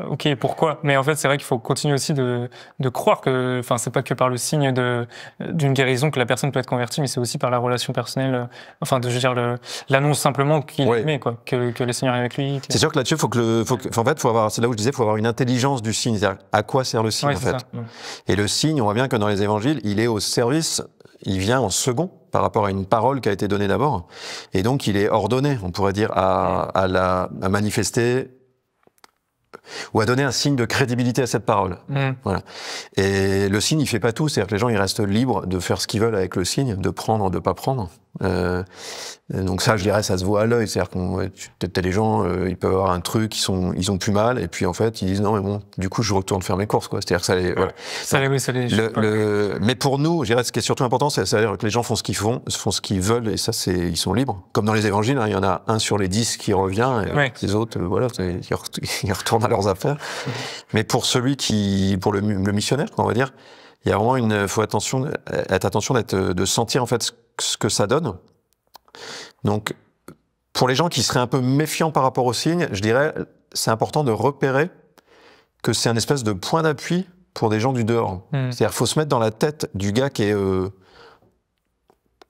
ok, pourquoi? Mais en fait, c'est vrai qu'il faut continuer aussi de croire que, enfin, c'est pas que par le signe d'une guérison que la personne peut être convertie, mais c'est aussi par la relation personnelle, enfin, je veux dire, l'annonce simplement qu'il aimait, quoi, que le Seigneur est avec lui. C'est sûr que là-dessus, c'est là où je disais, faut avoir une intelligence du signe, c'est-à-dire à quoi sert le signe, en fait. Et le signe, on voit bien que dans les évangiles, il est au service, il vient en second par rapport à une parole qui a été donnée d'abord. Et donc, il est ordonné, on pourrait dire, à manifester ou à donner un signe de crédibilité à cette parole. Voilà. Et le signe, il fait pas tout, c'est-à-dire que les gens, ils restent libres de faire ce qu'ils veulent avec le signe, de prendre, de pas prendre. Donc ça, je dirais, ça se voit à l'œil, c'est-à-dire qu'on, t'as des gens, ils peuvent avoir un truc, ils ont plus mal, et puis en fait, ils disent non, mais bon, du coup, je retourne faire mes courses, quoi. C'est-à-dire que ça les, voilà. Mais pour nous, je dirais, ce qui est surtout important, c'est-à-dire que les gens font ce qu'ils veulent, et ça, ils sont libres. Comme dans les évangiles, hein, il y en a un sur les 10 qui revient, et les autres, voilà, ils retournent à leurs affaires. Mais pour pour le missionnaire, on va dire, il y a vraiment faut être attention de sentir en fait ce que ça donne. Donc, pour les gens qui seraient un peu méfiants par rapport aux signes, je dirais, c'est important de repérer que c'est un espèce de point d'appui pour des gens du dehors. C'est-à-dire, faut se mettre dans la tête du gars qui est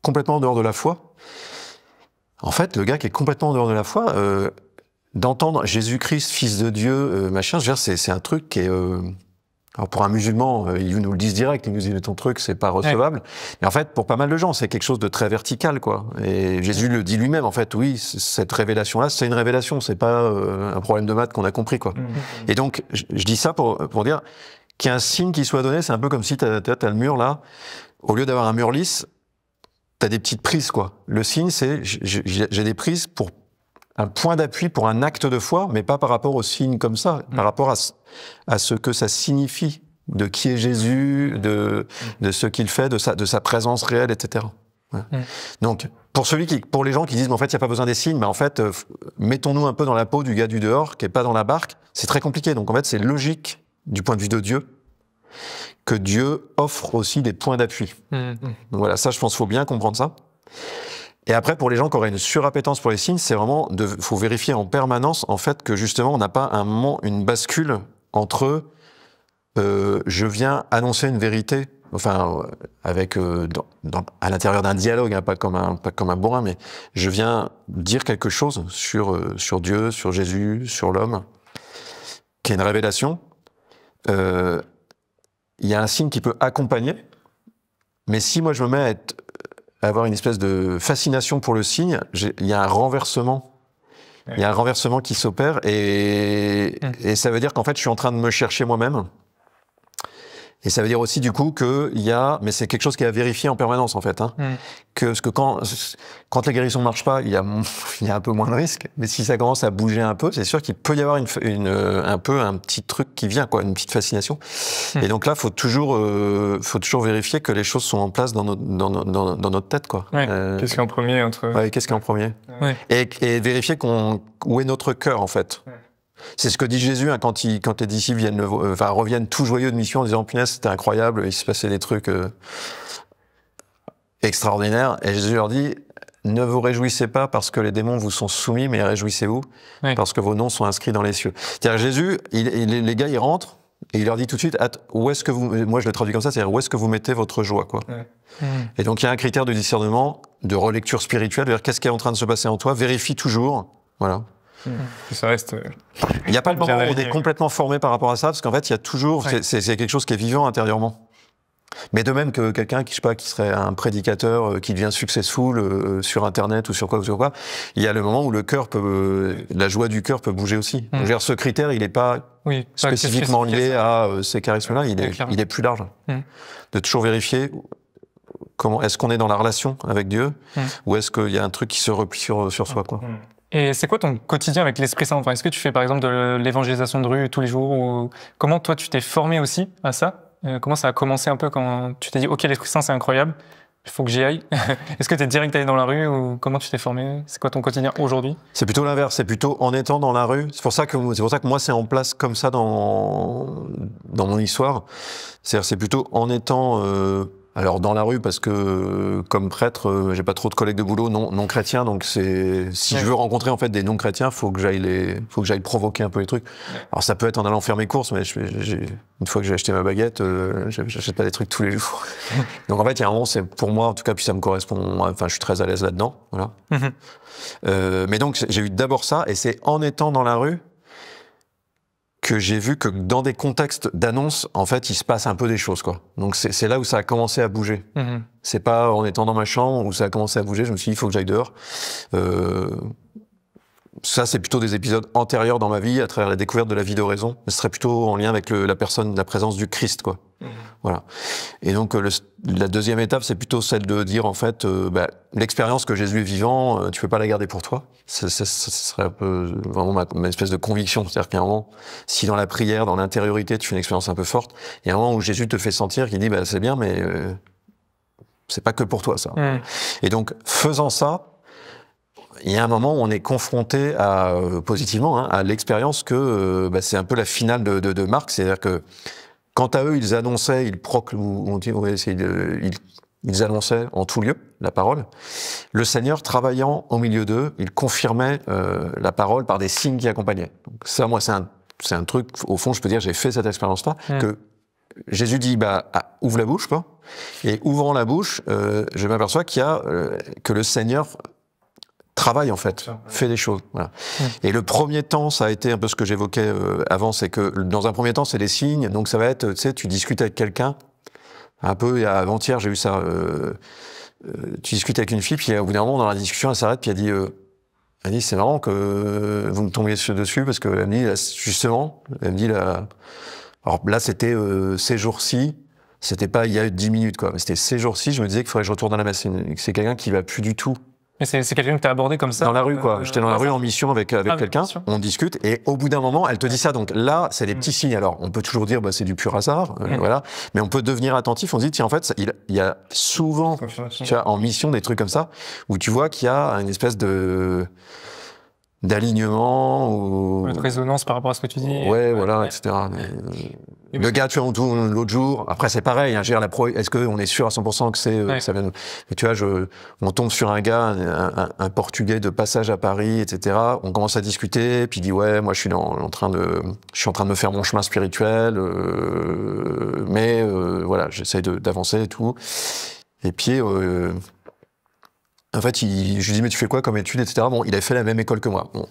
complètement en dehors de la foi. En fait, le gars qui est complètement en dehors de la foi, d'entendre Jésus-Christ, Fils de Dieu, machin, je veux dire, c'est un truc qui est... Alors pour un musulman, ils nous le disent direct, ils nous disent ton truc, c'est pas recevable. Mais en fait, pour pas mal de gens, c'est quelque chose de très vertical, quoi. Et Jésus le dit lui-même, en fait, oui, cette révélation-là, c'est une révélation, c'est pas un problème de maths qu'on a compris, quoi. Et donc, je dis ça pour dire qu'il y a un signe qui soit donné, c'est un peu comme si t'as le mur là, au lieu d'avoir un mur lisse, t'as des petites prises, quoi. Le signe, c'est j'ai des prises pour un point d'appui pour un acte de foi, mais pas par rapport au signe comme ça, par rapport à ce que ça signifie, de qui est Jésus, de ce qu'il fait, de sa présence réelle, etc. Ouais. Donc, pour les gens qui disent, mais en fait, il n'y a pas besoin des signes, mais en fait, mettons-nous un peu dans la peau du gars du dehors, qui est pas dans la barque, c'est très compliqué. Donc, en fait, c'est logique, du point de vue de Dieu, que Dieu offre aussi des points d'appui. Donc voilà, ça, je pense qu'il faut bien comprendre ça. Et après, pour les gens qui auraient une surappétence pour les signes, c'est vraiment faut vérifier en permanence, en fait, que justement, on n'a pas un moment, une bascule entre je viens annoncer une vérité, enfin, avec à l'intérieur d'un dialogue, hein, pas comme un bourrin, mais je viens dire quelque chose sur Dieu, sur Jésus, sur l'homme, qui est une révélation. Il y a un signe qui peut accompagner, mais si moi je me mets à avoir une espèce de fascination pour le signe, il y a un renversement. Il y a un renversement qui s'opère et ça veut dire qu'en fait, je suis en train de me chercher moi-même. Et ça veut dire aussi du coup mais c'est quelque chose qui est à vérifier en permanence en fait, hein, parce que quand la guérison ne marche pas, il y a un peu moins de risques. Mais si ça commence à bouger un peu, c'est sûr qu'il peut y avoir un petit truc qui vient, quoi, une petite fascination. Et donc là, faut toujours vérifier que les choses sont en place dans notre tête, quoi. Qu'est-ce qui est en premier qu'est-ce qui est en premier. Et vérifier où est notre cœur en fait. C'est ce que dit Jésus hein, quand les disciples reviennent tout joyeux de mission en disant punaise c'était incroyable, il se passait des trucs extraordinaires. Et Jésus leur dit ne vous réjouissez pas parce que les démons vous sont soumis, mais réjouissez-vous parce que vos noms sont inscrits dans les cieux. C'est-à-dire Jésus, les gars ils rentrent et il leur dit tout de suite où est-ce que moi je le traduis comme ça, c'est-à-dire où est-ce que vous mettez votre joie, quoi. Et donc il y a un critère de discernement, de relecture spirituelle, c'est-à-dire qu'est-ce qui est en train de se passer en toi, vérifie toujours, voilà. Ça reste. Il n'y a pas le moment où on est complètement formé par rapport à ça, parce qu'en fait, il y a toujours, c'est quelque chose qui est vivant intérieurement. Mais de même que quelqu'un qui serait un prédicateur qui devient successful sur Internet ou sur quoi, il y a le moment où la joie du cœur peut bouger aussi. Donc, ce critère, il n'est pas spécifiquement lié à ces charismes-là, il est plus large. De toujours vérifier est-ce qu'on est dans la relation avec Dieu, ou est-ce qu'il y a un truc qui se replie sur soi, quoi. Et c'est quoi ton quotidien avec l'Esprit Saint? Est-ce que tu fais par exemple de l'évangélisation de rue tous les jours ou comment toi tu t'es formé aussi à ça? Comment ça a commencé un peu quand tu t'es dit ok l'Esprit Saint c'est incroyable, il faut que j'y aille? Est-ce que tu es direct allé dans la rue ou comment tu t'es formé? C'est quoi ton quotidien aujourd'hui? C'est plutôt l'inverse, c'est plutôt en étant dans la rue. C'est pour ça que moi c'est en place comme ça dans mon histoire. C'est plutôt en étant alors dans la rue parce que comme prêtre, j'ai pas trop de collègues de boulot non chrétiens, donc si je veux rencontrer en fait des non chrétiens, faut que j'aille provoquer un peu les trucs. Alors ça peut être en allant faire mes courses, mais une fois que j'ai acheté ma baguette, j'achète pas des trucs tous les jours. Donc en fait il y a un moment, c'est pour moi en tout cas, puis ça me correspond. Enfin je suis très à l'aise là-dedans, voilà. Mais donc j'ai eu d'abord ça, et c'est en étant dans la rue que j'ai vu que dans des contextes d'annonce, en fait, il se passe un peu des choses, quoi. Donc c'est là où ça a commencé à bouger. C'est pas en étant dans ma chambre où ça a commencé à bouger, je me suis dit, il faut que j'aille dehors. ça, c'est plutôt des épisodes antérieurs dans ma vie, à travers la découverte de la vie d'oraison. Ce serait plutôt en lien avec la présence du Christ, quoi. Voilà. Et donc, la deuxième étape, c'est plutôt celle de dire, en fait, l'expérience que Jésus est vivant, tu peux pas la garder pour toi. Ce serait un peu vraiment ma espèce de conviction. C'est-à-dire qu'à un moment, si dans la prière, dans l'intériorité, tu fais une expérience un peu forte, il y a un moment où Jésus te fait sentir qu'il dit, c'est bien, mais c'est pas que pour toi, ça. Et donc, faisant ça, il y a un moment où on est confronté positivement, à l'expérience que c'est un peu la finale de Marc. C'est-à-dire que quant à eux, ils annonçaient, ils annonçaient en tout lieu la parole. Le Seigneur, travaillant au milieu d'eux, il confirmait la parole par des signes qui accompagnaient. Donc ça, moi, c'est un truc, au fond, je peux dire, j'ai fait cette expérience-là, que Jésus dit, ouvre la bouche, quoi. Et ouvrant la bouche, je m'aperçois que le Seigneur travaille, en fait, fait des choses. Voilà. Et le premier temps, ça a été un peu ce que j'évoquais avant, c'est que dans un premier temps, c'est des signes. Donc ça va être, tu sais, tu discutes avec quelqu'un, un peu, avant-hier, j'ai eu ça, tu discutes avec une fille, puis au bout d'un moment, dans la discussion, elle s'arrête, puis elle dit, c'est marrant que vous me tombiez dessus, parce que elle me dit, justement, elle me dit, alors là, c'était ces jours-ci, c'était pas il y a 10 minutes, quoi, mais c'était ces jours-ci, je me disais qu'il faudrait que je retourne dans la messe. C'est quelqu'un qui va plus du tout. Mais c'est quelqu'un que t'as abordé comme ça? Dans la rue, quoi. J'étais dans la rue en mission avec quelqu'un, on discute, et au bout d'un moment, elle te dit ça. Donc là, c'est des petits signes. Alors, on peut toujours dire, c'est du pur hasard, voilà. Mais on peut devenir attentif, on se dit, tiens, en fait, il y a souvent, tu vois, en mission, des trucs comme ça, où tu vois qu'il y a une espèce d'alignement ou de résonance par rapport à ce que tu dis. Ouais, voilà, etc. Le gars, tu vois, l'autre jour, après c'est pareil, est-ce qu'on est sûr à 100% que ça vient de... Mais tu vois, on tombe sur un gars, un Portugais de passage à Paris, etc. On commence à discuter, puis il dit, ouais, moi je suis en train de me faire mon chemin spirituel, mais voilà, j'essaye d'avancer et tout. Et puis, en fait, je lui dis, mais tu fais quoi comme études, etc. Bon, il avait fait la même école que moi. Bon,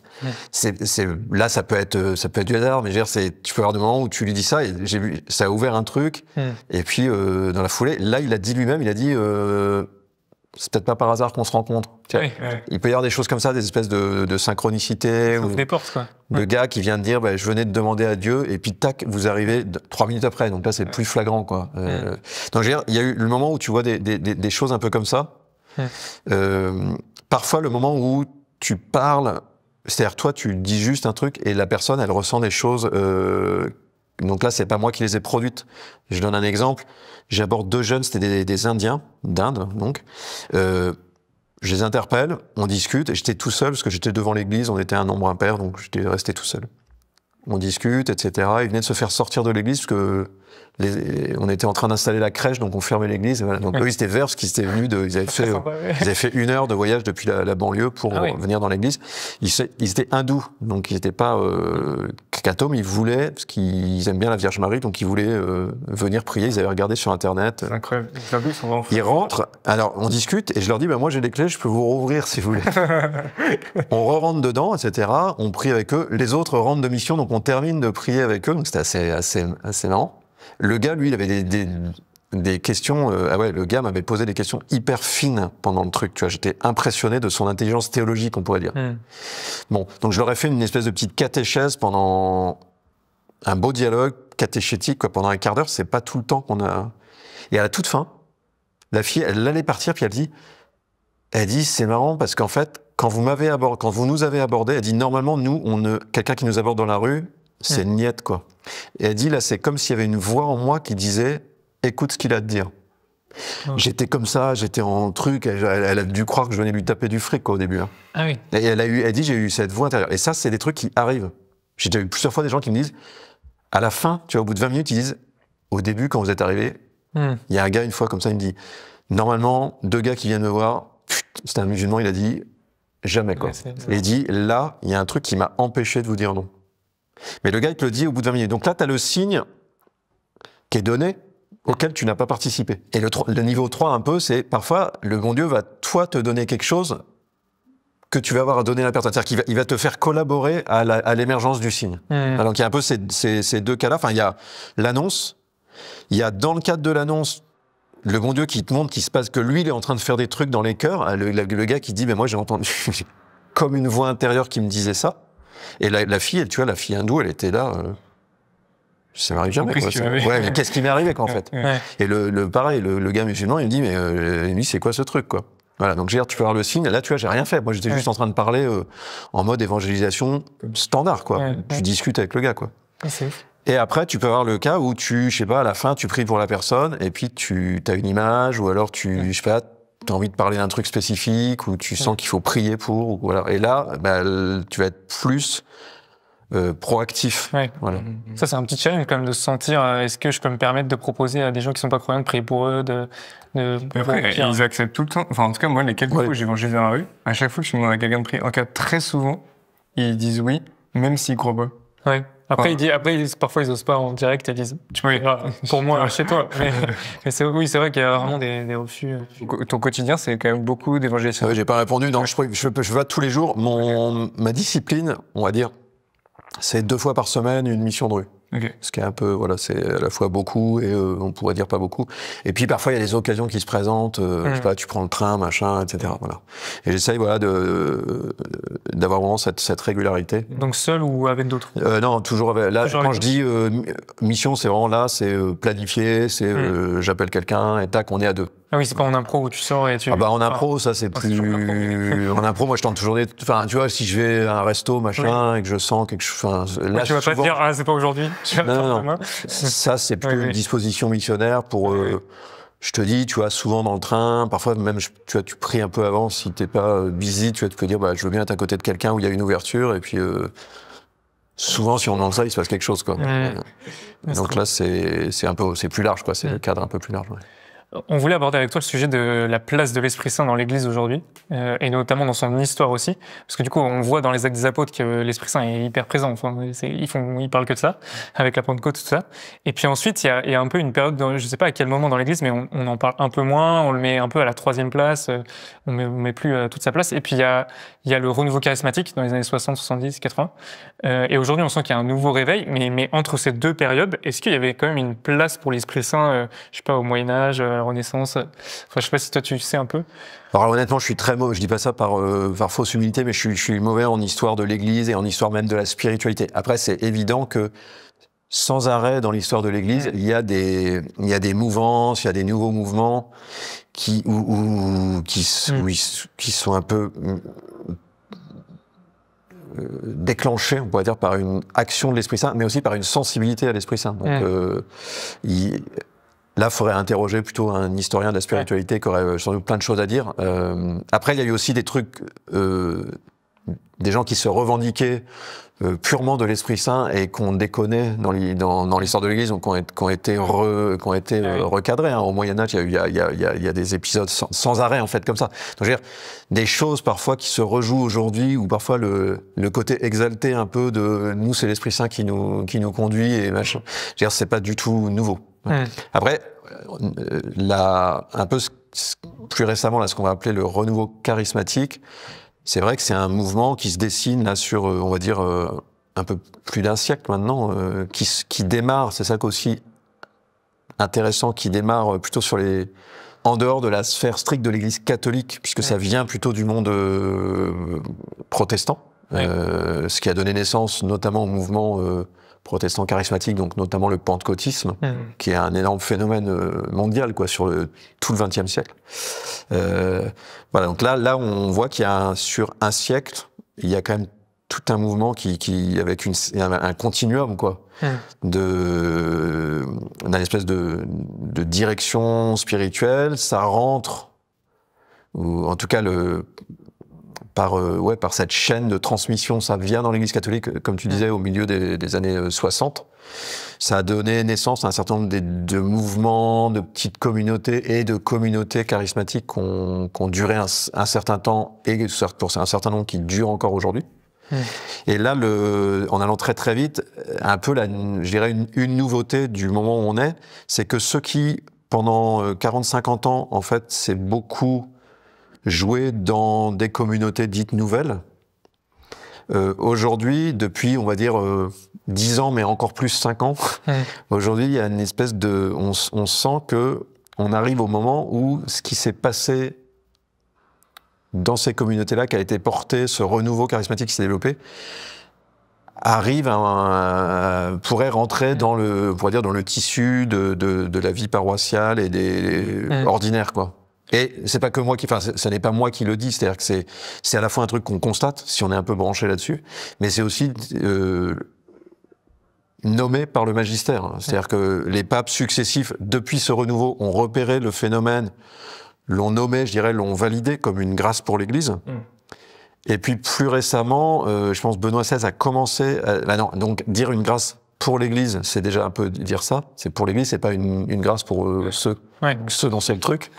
là, ça peut être du hasard, mais je veux dire, tu peux avoir des moments où tu lui dis ça, et j'ai vu, ça a ouvert un truc, et puis, dans la foulée, là, il a dit lui-même, c'est peut-être pas par hasard qu'on se rencontre. Il peut y avoir des choses comme ça, des espèces de synchronicité. Ou des portes, quoi. Le gars qui vient de dire, je venais de demander à Dieu, et puis tac, vous arrivez 3 minutes après. Donc là, c'est plus flagrant, quoi. Donc, je veux dire, il y a eu le moment où tu vois des choses un peu comme ça. Parfois, le moment où tu parles, c'est-à-dire toi, tu dis juste un truc et la personne, elle ressent des choses. Donc là, c'est pas moi qui les ai produites. Je donne un exemple. J'aborde 2 jeunes, c'était des Indiens d'Inde, donc. Je les interpelle, on discute, et j'étais tout seul parce que j'étais devant l'église, on était un nombre impair, donc j'étais resté tout seul. On discute, etc. Ils venaient de se faire sortir de l'église parce que on était en train d'installer la crèche, donc on fermait l'église. Voilà. Donc eux, ils étaient verts parce qu'ils étaient venus ils avaient fait 1 heure de voyage depuis la banlieue pour venir dans l'église. Ils étaient hindous, donc ils n'étaient pas cathos, mais ils voulaient, parce qu'ils aiment bien la Vierge Marie, donc ils voulaient venir prier. Ils avaient regardé sur Internet. C'est incroyable. Ils rentrent, alors on discute, et je leur dis, moi j'ai des clés, je peux vous rouvrir si vous voulez. On re-rentre dedans, etc. On prie avec eux. Les autres rentrent de mission, donc on termine de prier avec eux. Donc c'était assez marrant. Le gars, lui, il avait des questions. Le gars m'avait posé des questions hyper fines pendant le truc. Tu vois, j'étais impressionné de son intelligence théologique, on pourrait dire. Bon, donc je leur ai fait une espèce de petite catéchèse pendant un beau dialogue catéchétique, quoi, pendant un quart d'heure. C'est pas tout le temps qu'on a. Et à la toute fin, la fille, elle allait partir, puis elle dit, c'est marrant parce qu'en fait, quand vous nous avez abordé, elle dit, normalement, nous, quelqu'un qui nous aborde dans la rue, c'est une niette, quoi. Et elle dit, là, c'est comme s'il y avait une voix en moi qui disait, écoute ce qu'il a à te dire. J'étais comme ça, j'étais en truc, elle a dû croire que je venais lui taper du fric, quoi, au début. Hein. Ah oui. Et elle dit, j'ai eu cette voix intérieure. Et ça, c'est des trucs qui arrivent. J'ai déjà eu plusieurs fois des gens qui me disent, à la fin, tu vois, au bout de 20 minutes, ils disent, au début, quand vous êtes arrivé, il y a un gars, une fois, comme ça, il me dit, normalement, 2 gars qui viennent me voir, c'était un musulman, il a dit, jamais, quoi. Et il dit, là, il y a un truc qui m'a empêché de vous dire non. Mais le gars, il te le dit au bout de 20 minutes. Donc là, tu as le signe qui est donné, auquel tu n'as pas participé. Et le niveau 3, un peu, c'est parfois, le bon Dieu va, toi, te donner quelque chose que tu vas avoir à donner à la personne. C'est-à-dire qu'il va te faire collaborer à l'émergence du signe. Donc il y a un peu ces 2 cas-là. Enfin, il y a l'annonce. Il y a, dans le cadre de l'annonce, le bon Dieu qui te montre qu'il se passe que lui, il est en train de faire des trucs dans les cœurs. Le gars qui dit, mais moi, j'ai entendu... comme une voix intérieure qui me disait ça. Et la fille, tu vois, la fille hindoue, elle était là. Ça m'arrive jamais. Quoi, ouais, mais qu'est-ce qui m'est arrivé, quoi, en fait. Et pareil, le gars musulman, il me dit, mais lui, c'est quoi ce truc, quoi. Voilà, donc tu peux avoir le signe. Là, tu vois, j'ai rien fait. Moi, j'étais juste en train de parler en mode évangélisation standard, quoi. Tu discutes avec le gars, quoi. Et après, tu peux avoir le cas où je sais pas, à la fin, tu pries pour la personne, et puis tu as une image, ou alors je sais pas, t'as envie de parler d'un truc spécifique, ou tu sens qu'il faut prier pour, ou voilà. Et là, tu vas être plus proactif. Voilà. Ça, c'est un petit challenge quand même de se sentir, est-ce que je peux me permettre de proposer à des gens qui sont pas croyants de prier pour eux, après, ils acceptent tout le temps. Enfin, en tout cas, moi, les quelques fois où j'évangélise dans la rue, à chaque fois que je demande à quelqu'un de prier, en cas très souvent, ils disent oui, même s'ils croient pas. Ouais. Après, parfois, ils osent pas en direct, ils disent, pour moi, chez toi. Mais c'est vrai qu'il y a vraiment des refus. Ton quotidien, c'est quand même beaucoup d'évangélisation. J'ai pas répondu. Non, je vais tous les jours. Ma discipline, on va dire, c'est 2 fois par semaine une mission de rue. Ce qui est un peu, voilà, c'est à la fois beaucoup et on pourrait dire pas beaucoup. Et puis parfois il y a des occasions qui se présentent, je sais pas, tu prends le train, machin, etc. Voilà. Et j'essaye, voilà, d'avoir vraiment cette régularité. Donc seul ou avec d'autres? Non, toujours avec. Là, quand je dis mission, c'est vraiment là, c'est planifié, c'est j'appelle quelqu'un et tac, on est à 2. Ah oui, c'est pas en impro où tu sors et tu... en impro, ça c'est plus... En impro, moi je tente toujours Enfin, tu vois, si je vais à un resto, machin, et que je sens quelque chose... Là, tu vas pas te dire, c'est pas aujourd'hui. Non. Ça, c'est plutôt une disposition missionnaire pour... je te dis, tu vois, souvent dans le train, parfois même, tu pries un peu avant, si t'es pas busy, tu peux dire, je veux bien être à côté de quelqu'un où il y a une ouverture, et puis... souvent, si on est dans ça, il se passe quelque chose, quoi. Donc là, c'est plus large, quoi. C'est le cadre un peu plus large, On voulait aborder avec toi le sujet de la place de l'Esprit Saint dans l'Église aujourd'hui, et notamment dans son histoire aussi, parce que du coup, on voit dans les Actes des Apôtres que l'Esprit Saint est hyper présent. Enfin, ils parlent que de ça, avec la Pentecôte, tout ça. Et puis ensuite, il y a un peu une période, je sais pas à quel moment dans l'Église, mais on en parle un peu moins, on le met un peu à la 3e place, on met plus toute sa place. Et puis il y a le renouveau charismatique dans les années 60, 70, 80. Et aujourd'hui, on sent qu'il y a un nouveau réveil, mais entre ces 2 périodes, est-ce qu'il y avait quand même une place pour l'Esprit Saint, je sais pas, au Moyen-Âge, à la Renaissance? Enfin, je sais pas si toi tu sais un peu. Alors honnêtement, je suis très mauvais. Je dis pas ça par fausse humilité, mais je suis mauvais en histoire de l'Église et en histoire même de la spiritualité. Après, c'est évident que sans arrêt dans l'histoire de l'Église, il y a des mouvances, il y a des nouveaux mouvements qui sont un peu déclenchés, on pourrait dire, par une action de l'Esprit Saint, mais aussi par une sensibilité à l'Esprit Saint. Donc là, il faudrait interroger plutôt un historien de la spiritualité qui aurait sans doute plein de choses à dire. Après, il y a eu aussi des trucs, des gens qui se revendiquaient purement de l'Esprit Saint et qu'on déconnaît dans l'histoire de l'Église, donc qui ont été recadrés. Au Moyen-Âge, il y a des épisodes sans arrêt, en fait, comme ça. Donc, je veux dire, des choses parfois qui se rejouent aujourd'hui, ou parfois le côté exalté un peu de nous, c'est l'Esprit Saint qui nous conduit et machin. Je veux dire, c'est pas du tout nouveau. Après, un peu plus récemment, là, ce qu'on va appeler le renouveau charismatique, c'est vrai que c'est un mouvement qui se dessine là sur, on va dire, un peu plus d'1 siècle maintenant, qui démarre, c'est ça qu'aussi intéressant, qui démarre plutôt en dehors de la sphère stricte de l'Église catholique, puisque ça vient plutôt du monde protestant, ce qui a donné naissance notamment au mouvement protestant charismatique, donc notamment le pentecôtisme, qui est un énorme phénomène mondial, quoi, sur tout le XXe siècle. Voilà, donc là, on voit qu'il y a sur 1 siècle, il y a quand même tout un mouvement qui avec un continuum, quoi, d'une espèce de direction spirituelle. Ça rentre, ou en tout cas par cette chaîne de transmission, ça vient dans l'Église catholique, comme tu disais, au milieu des années 60. Ça a donné naissance à un certain nombre de mouvements, de petites communautés et de communautés charismatiques qui ont duré un certain temps, et pour un certain nombre qui durent encore aujourd'hui. Et là, en allant très très vite, un peu, je dirais, une nouveauté du moment où on est, c'est que ceux qui, pendant 40-50 ans, en fait, c'est beaucoup jouer dans des communautés dites nouvelles. Aujourd'hui, depuis, on va dire, 10 ans, mais encore plus 5 ans, aujourd'hui, il y a une espèce de... On sent que on arrive au moment où ce qui s'est passé dans ces communautés-là, qui a été porté, ce renouveau charismatique qui s'est développé, pourrait rentrer dans le tissu de la vie paroissiale et ordinaire, quoi. Et c'est pas que moi ça n'est pas moi qui le dis, c'est-à-dire que c'est à la fois un truc qu'on constate, si on est un peu branché là-dessus, mais c'est aussi nommé par le magistère. C'est-à-dire que les papes successifs, depuis ce renouveau, ont repéré le phénomène, l'ont nommé, je dirais, l'ont validé comme une grâce pour l'Église. Et puis plus récemment, je pense Benoît XVI a commencé... donc dire une grâce pour l'Église, c'est déjà un peu dire ça. C'est pour l'Église, c'est pas une grâce pour ceux dont c'est le truc.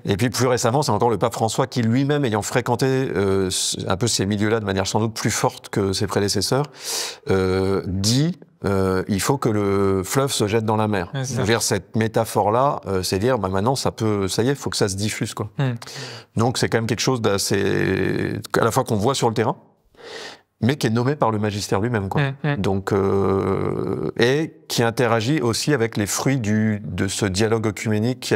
Et puis plus récemment, c'est encore le pape François qui lui-même, ayant fréquenté un peu ces milieux-là de manière sans doute plus forte que ses prédécesseurs, dit il faut que le fleuve se jette dans la mer. Vers cette métaphore-là, c'est dire maintenant ça y est, il faut que ça se diffuse, quoi. Donc c'est quand même quelque chose d'assez, à la fois qu'on voit sur le terrain, mais qui est nommé par le magistère lui-même, quoi. Donc et qui interagit aussi avec les fruits de ce dialogue œcuménique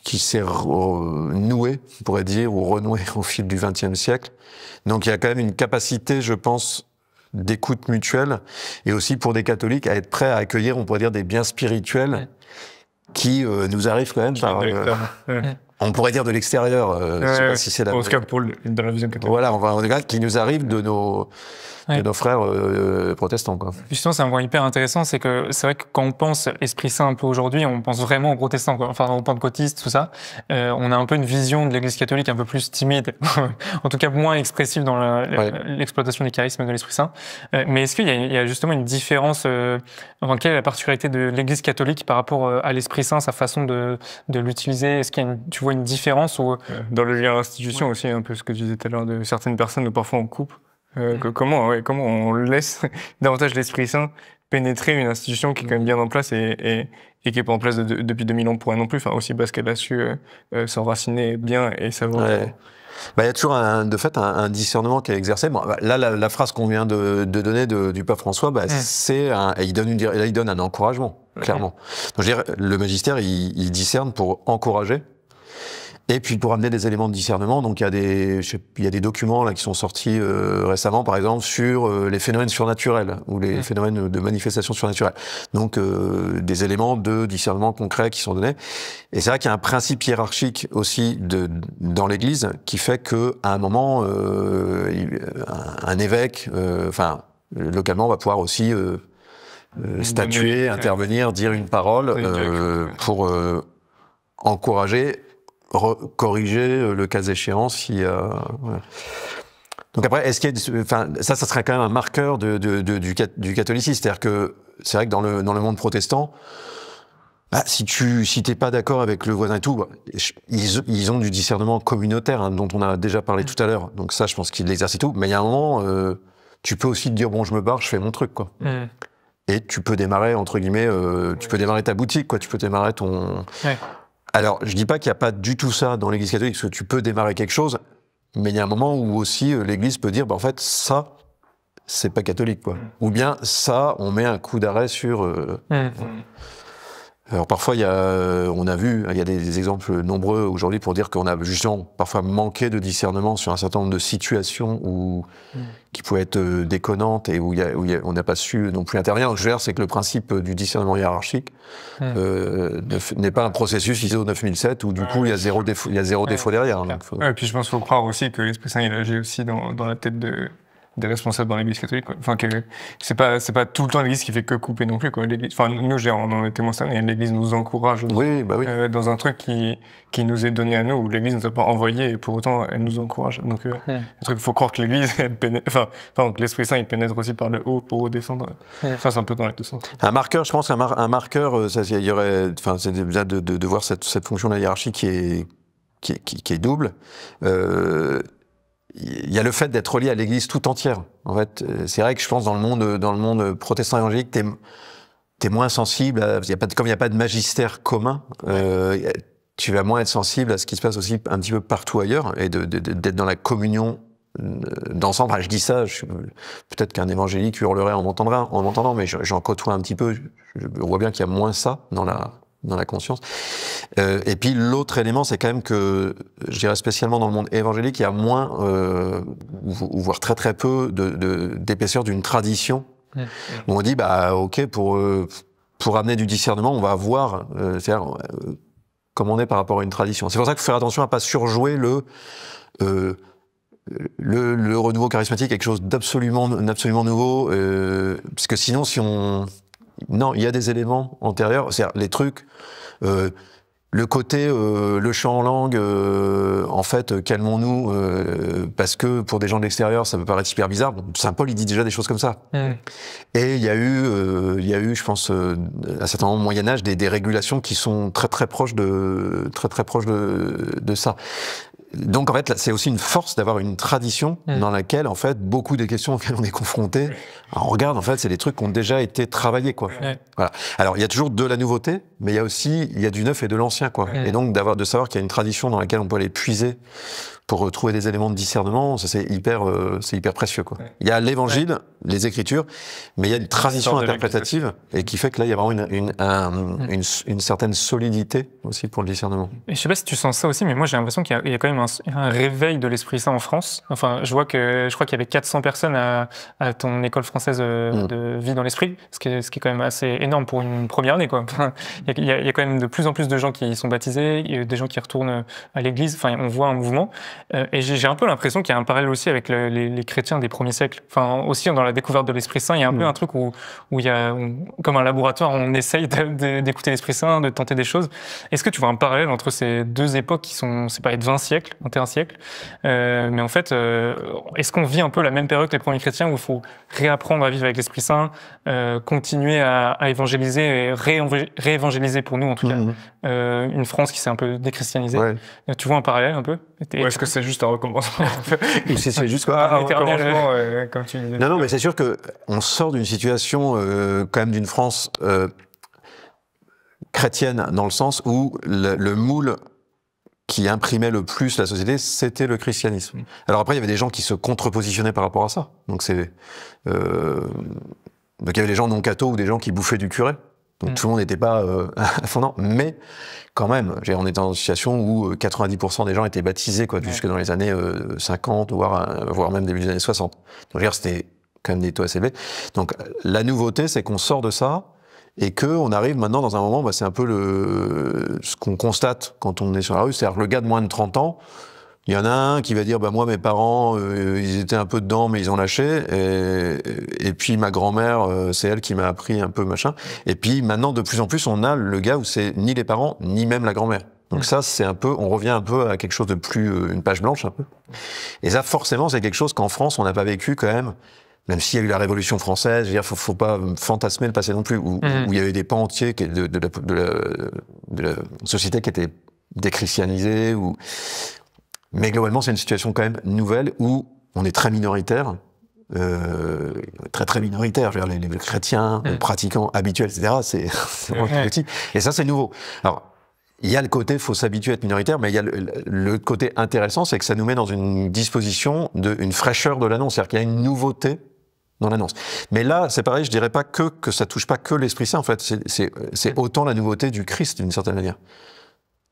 qui s'est noué, on pourrait dire, ou renoué au fil du XXe siècle. Donc il y a quand même une capacité, je pense, d'écoute mutuelle, et aussi pour des catholiques à être prêts à accueillir, on pourrait dire, des biens spirituels qui nous arrivent quand même par... on pourrait dire de l'extérieur, je sais pas si c'est la... En tout cas, dans la vision catholique. Voilà, qui nous arrivent de nos frères protestants, quoi. Justement, c'est un point hyper intéressant, c'est que c'est vrai que quand on pense Esprit Saint un peu aujourd'hui, on pense vraiment aux protestants, quoi. Enfin aux pentecôtistes, tout ça. On a un peu une vision de l'Église catholique un peu plus timide, en tout cas moins expressive dans l'exploitation des charismes de l'Esprit Saint. Mais est-ce qu'il y a justement une différence, quelle est la particularité de l'Église catholique par rapport à l'Esprit Saint, sa façon de l'utiliser? Est-ce qu'il y a tu vois une différence ou... Dans le lien institution aussi, un peu ce que tu disais tout à l'heure, de certaines personnes où parfois on coupe. Comment on laisse davantage l'Esprit Saint pénétrer une institution qui est quand même bien en place et qui est pas en place depuis 2000 ans pour elle non plus, enfin aussi parce qu'elle a su s'enraciner bien et savoir... Il y a toujours de fait un discernement qui est exercé. Bon, là, la phrase qu'on vient de donner du pape François, il donne un encouragement, clairement. Donc, je veux dire, le magistère, il discerne pour encourager. Et puis pour amener des éléments de discernement, donc il y a des documents là qui sont sortis récemment, par exemple sur les phénomènes surnaturels ou les phénomènes de manifestations surnaturelles. Donc des éléments de discernement concret qui sont donnés. Et c'est vrai qu'il y a un principe hiérarchique aussi dans l'Église qui fait que à un moment un évêque, localement, va pouvoir aussi statuer, intervenir, dire une parole pour encourager, corriger le cas échéant si voilà. Donc après, est-ce qu'il y a, ça serait quand même un marqueur du catholicisme, c'est-à-dire que c'est vrai que dans le monde protestant, si t'es pas d'accord avec le voisin et tout, ils ont du discernement communautaire, dont on a déjà parlé tout à l'heure. Donc ça, je pense qu'ils l'exercent et tout. Mais il y a un moment, tu peux aussi te dire bon, je me barre, je fais mon truc, quoi. Et tu peux démarrer entre guillemets, tu peux démarrer ta boutique, quoi. Tu peux démarrer ton. Alors, je dis pas qu'il n'y a pas du tout ça dans l'Église catholique, parce que tu peux démarrer quelque chose, mais il y a un moment où aussi l'Église peut dire, en fait, ça, c'est pas catholique, quoi. Ou bien, ça, on met un coup d'arrêt sur... Alors parfois, on a vu, il y a des exemples nombreux aujourd'hui pour dire qu'on a justement parfois manqué de discernement sur un certain nombre de situations qui pouvaient être déconnantes et où on n'a pas su non plus intervenir. Donc, je veux dire, c'est que le principe du discernement hiérarchique n'est pas un processus ISO 9007 où du coup il y a zéro défaut derrière. Donc, et puis je pense qu'il faut croire aussi que l'Esprit Saint il agit aussi dans la tête des responsables dans l'Église catholique, quoi. Enfin, c'est pas tout le temps l'Église qui fait que couper non plus, quoi. Enfin, nous, on en est témoin ça, et l'Église nous encourage dans un truc qui nous est donné à nous, où l'Église nous a pas envoyé, et pour autant, elle nous encourage. Donc, le truc, il faut croire que l'Église, que l'Esprit Saint, il pénètre aussi par le haut pour redescendre. Ça, c'est un peu dans les deux sens. Un marqueur, je pense, un marqueur, il y aurait, c'est déjà de voir cette fonction de la hiérarchie qui est double. Il y a le fait d'être relié à l'Église tout entière. En fait, c'est vrai que je pense dans le monde protestant évangélique, t'es moins sensible. Comme il n'y a pas de magistère commun, tu vas moins être sensible à ce qui se passe aussi un petit peu partout ailleurs et d'être dans la communion d'ensemble. Enfin, je dis ça, peut-être qu'un évangélique hurlerait en m'entendant, mais j'en côtoie un petit peu. Je vois bien qu'il y a moins ça dans dans la conscience. Et puis l'autre élément, c'est quand même que, je dirais spécialement dans le monde évangélique, il y a moins, ou voire très très peu, d'épaisseur d'une tradition. Où on dit, bah ok, pour amener du discernement, on va voir, c'est-à-dire comme on est par rapport à une tradition. C'est pour ça qu'il faut faire attention à pas surjouer le renouveau charismatique, quelque chose d'absolument nouveau, parce que sinon, non, il y a des éléments antérieurs, c'est-à-dire les trucs, le côté, le chant en langue, en fait, calmons-nous, parce que pour des gens de l'extérieur, ça peut paraître hyper bizarre. Bon, Saint Paul, il dit déjà des choses comme ça. Et il y a eu, je pense, à certains moments au Moyen Âge, des régulations qui sont très très proches de ça. Donc en fait, c'est aussi une force d'avoir une tradition dans laquelle, en fait, beaucoup des questions auxquelles on est confronté, on regarde, en fait, c'est des trucs qui ont déjà été travaillés, quoi. Voilà. Alors, il y a toujours de la nouveauté, mais il y a du neuf et de l'ancien, quoi. Et donc, de savoir qu'il y a une tradition dans laquelle on peut aller puiser pour trouver des éléments de discernement, ça c'est hyper précieux, quoi. Il y a l'évangile, les écritures, mais il y a une tradition interprétative et qui fait que là il y a vraiment une certaine solidité aussi pour le discernement. Et je sais pas si tu sens ça aussi, mais moi j'ai l'impression qu'il y a quand même un réveil de l'Esprit Saint en France. Enfin, je crois qu'il y avait 400 personnes à ton école française de vie dans l'esprit, ce qui est quand même assez énorme pour une première année, quoi. Il y a quand même de plus en plus de gens qui sont baptisés, il y a des gens qui retournent à l'église. Enfin, on voit un mouvement. Et j'ai un peu l'impression qu'il y a un parallèle aussi avec les chrétiens des premiers siècles. Enfin, aussi dans la découverte de l'Esprit Saint, il y a un peu un truc où il y a, comme un laboratoire, on essaye d'écouter l'Esprit Saint, de tenter des choses. Est-ce que tu vois un parallèle entre ces deux époques qui sont séparées de 20 siècles, 21 siècles, mais en fait, est-ce qu'on vit un peu la même période que les premiers chrétiens où il faut réapprendre à vivre avec l'Esprit Saint, continuer à évangéliser et réévangéliser pour nous en tout cas, une France qui s'est un peu déchristianisée. Tu vois un parallèle un peu? Ou est-ce que c'est juste un recommencement? C'est juste quoi, un recommencement, comme tu disais. Non, mais c'est sûr que on sort d'une situation quand même d'une France chrétienne dans le sens où le moule qui imprimait le plus la société, c'était le christianisme. Alors après, il y avait des gens qui se contre-positionnaient par rapport à ça. Donc donc il y avait des gens non cathos ou des gens qui bouffaient du curé. Donc tout le monde n'était pas fondant, mais quand même, on était dans une situation où 90% des gens étaient baptisés, quoi, jusque dans les années 50, voire même début des années 60. Donc c'était quand même des taux assez élevés. Donc la nouveauté, c'est qu'on sort de ça et qu'on arrive maintenant dans un moment, c'est un peu ce qu'on constate quand on est sur la rue, c'est-à-dire que le gars de moins de 30 ans, il y en a un qui va dire, moi, mes parents, ils étaient un peu dedans, mais ils ont lâché. Et puis, ma grand-mère, c'est elle qui m'a appris un peu, machin. Et puis, maintenant, de plus en plus, on a le gars où c'est ni les parents, ni même la grand-mère. Donc ça, c'est un peu, on revient un peu à quelque chose de plus, une page blanche, un peu. Et ça, forcément, c'est quelque chose qu'en France, on n'a pas vécu quand même s'il y a eu la Révolution française, je veux dire, faut pas fantasmer le passé non plus, où il y avait des pans entiers de la société qui étaient déchristianisés, mais globalement, c'est une situation quand même nouvelle où on est très minoritaire, très très minoritaire. Je veux dire, les chrétiens, les pratiquants habituels, etc. C'est vraiment petit. Et ça, c'est nouveau. Alors, il y a le côté faut s'habituer à être minoritaire, mais il y a le côté intéressant, c'est que ça nous met dans une disposition une fraîcheur de l'annonce, c'est-à-dire qu'il y a une nouveauté dans l'annonce. Mais là, c'est pareil, je dirais pas que ça touche pas que l'Esprit Saint. En fait, c'est autant la nouveauté du Christ d'une certaine manière.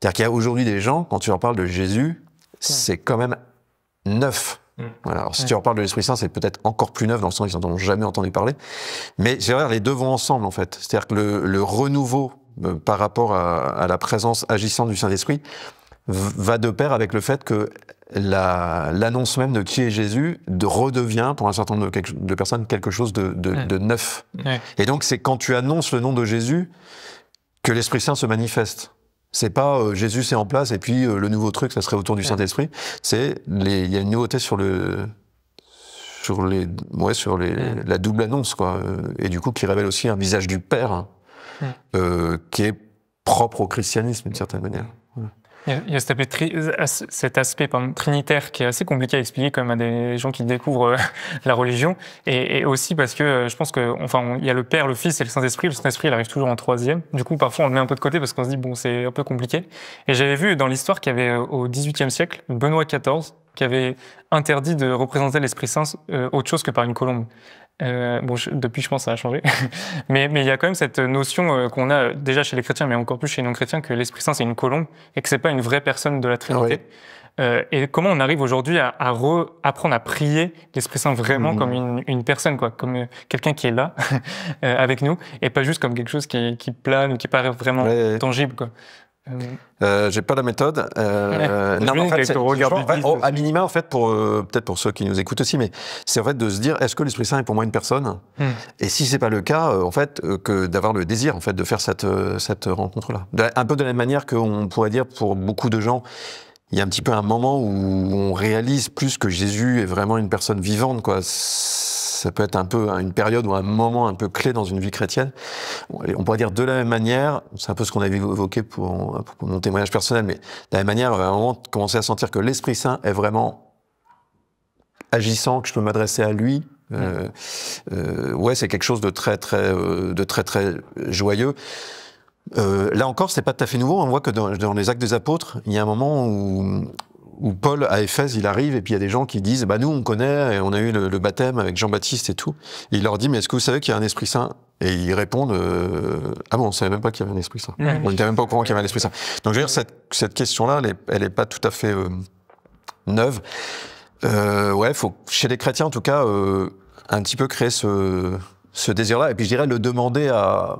C'est-à-dire qu'il y a aujourd'hui des gens, quand tu leur parles de Jésus, c'est quand même neuf. Voilà. Alors, si tu leur parles de l'Esprit Saint, c'est peut-être encore plus neuf dans le sens qu'ils n'en ont jamais entendu parler. Mais c'est vrai, les deux vont ensemble, en fait. C'est-à-dire que le renouveau par rapport à la présence agissante du Saint-Esprit va de pair avec le fait que l'annonce même de qui est Jésus redevient, pour un certain nombre de personnes, quelque chose de neuf. Et donc, c'est quand tu annonces le nom de Jésus que l'Esprit Saint se manifeste. C'est pas Jésus c'est en place et puis le nouveau truc ça serait autour du Saint-Esprit. Il y a une nouveauté sur la double annonce quoi et du coup qui révèle aussi un visage du Père qui est propre au christianisme d'une certaine manière. Il y a cet aspect trinitaire qui est assez compliqué à expliquer quand même à des gens qui découvrent la religion, et aussi parce que je pense que, il y a le Père, le Fils et le Saint-Esprit. Le Saint-Esprit, il arrive toujours en troisième. Du coup, parfois, on le met un peu de côté parce qu'on se dit, c'est un peu compliqué. Et j'avais vu dans l'histoire qu'il y avait au XVIIIe siècle, Benoît XIV, qui avait interdit de représenter l'Esprit Saint autre chose que par une colombe. Bon, depuis, je pense que ça a changé. mais il y a quand même cette notion qu'on a déjà chez les chrétiens, mais encore plus chez les non-chrétiens, que l'Esprit Saint, c'est une colombe et que c'est pas une vraie personne de la Trinité. Et comment on arrive aujourd'hui à apprendre à prier l'Esprit Saint vraiment comme une personne, quoi, comme quelqu'un qui est là avec nous, et pas juste comme quelque chose qui plane ou qui paraît vraiment tangible, quoi. J'ai pas la méthode. Non, en fait, à minima, en fait, peut-être pour ceux qui nous écoutent aussi, mais c'est en fait de se dire, est-ce que l'Esprit Saint est pour moi une personne? Et si c'est pas le cas, en fait, que d'avoir le désir, en fait, de faire cette rencontre-là. Un peu de la même manière qu'on pourrait dire pour beaucoup de gens, il y a un petit peu un moment où on réalise plus que Jésus est vraiment une personne vivante, quoi. Ça peut être un peu une période ou un moment un peu clé dans une vie chrétienne. On pourrait dire de la même manière, c'est un peu ce qu'on avait évoqué pour mon témoignage personnel, mais de la même manière, à un moment, commencer à sentir que l'Esprit Saint est vraiment agissant, que je peux m'adresser à lui. Ouais, c'est quelque chose de très joyeux. Là encore, c'est pas tout à fait nouveau. On voit que dans les Actes des Apôtres, il y a un moment où Paul, à Éphèse, il arrive et puis il y a des gens qui disent nous on connaît, et on a eu le baptême avec Jean-Baptiste et tout. Et il leur dit mais est-ce que vous savez qu'il y a un Esprit Saint? Et ils répondent ah bon, on savait même pas qu'il y avait un Esprit Saint. On n'était même pas au courant qu'il y avait un Esprit Saint. Donc je veux dire cette question-là, elle est pas tout à fait neuve. Ouais, faut chez les chrétiens en tout cas un petit peu créer ce désir-là et puis je dirais le demander à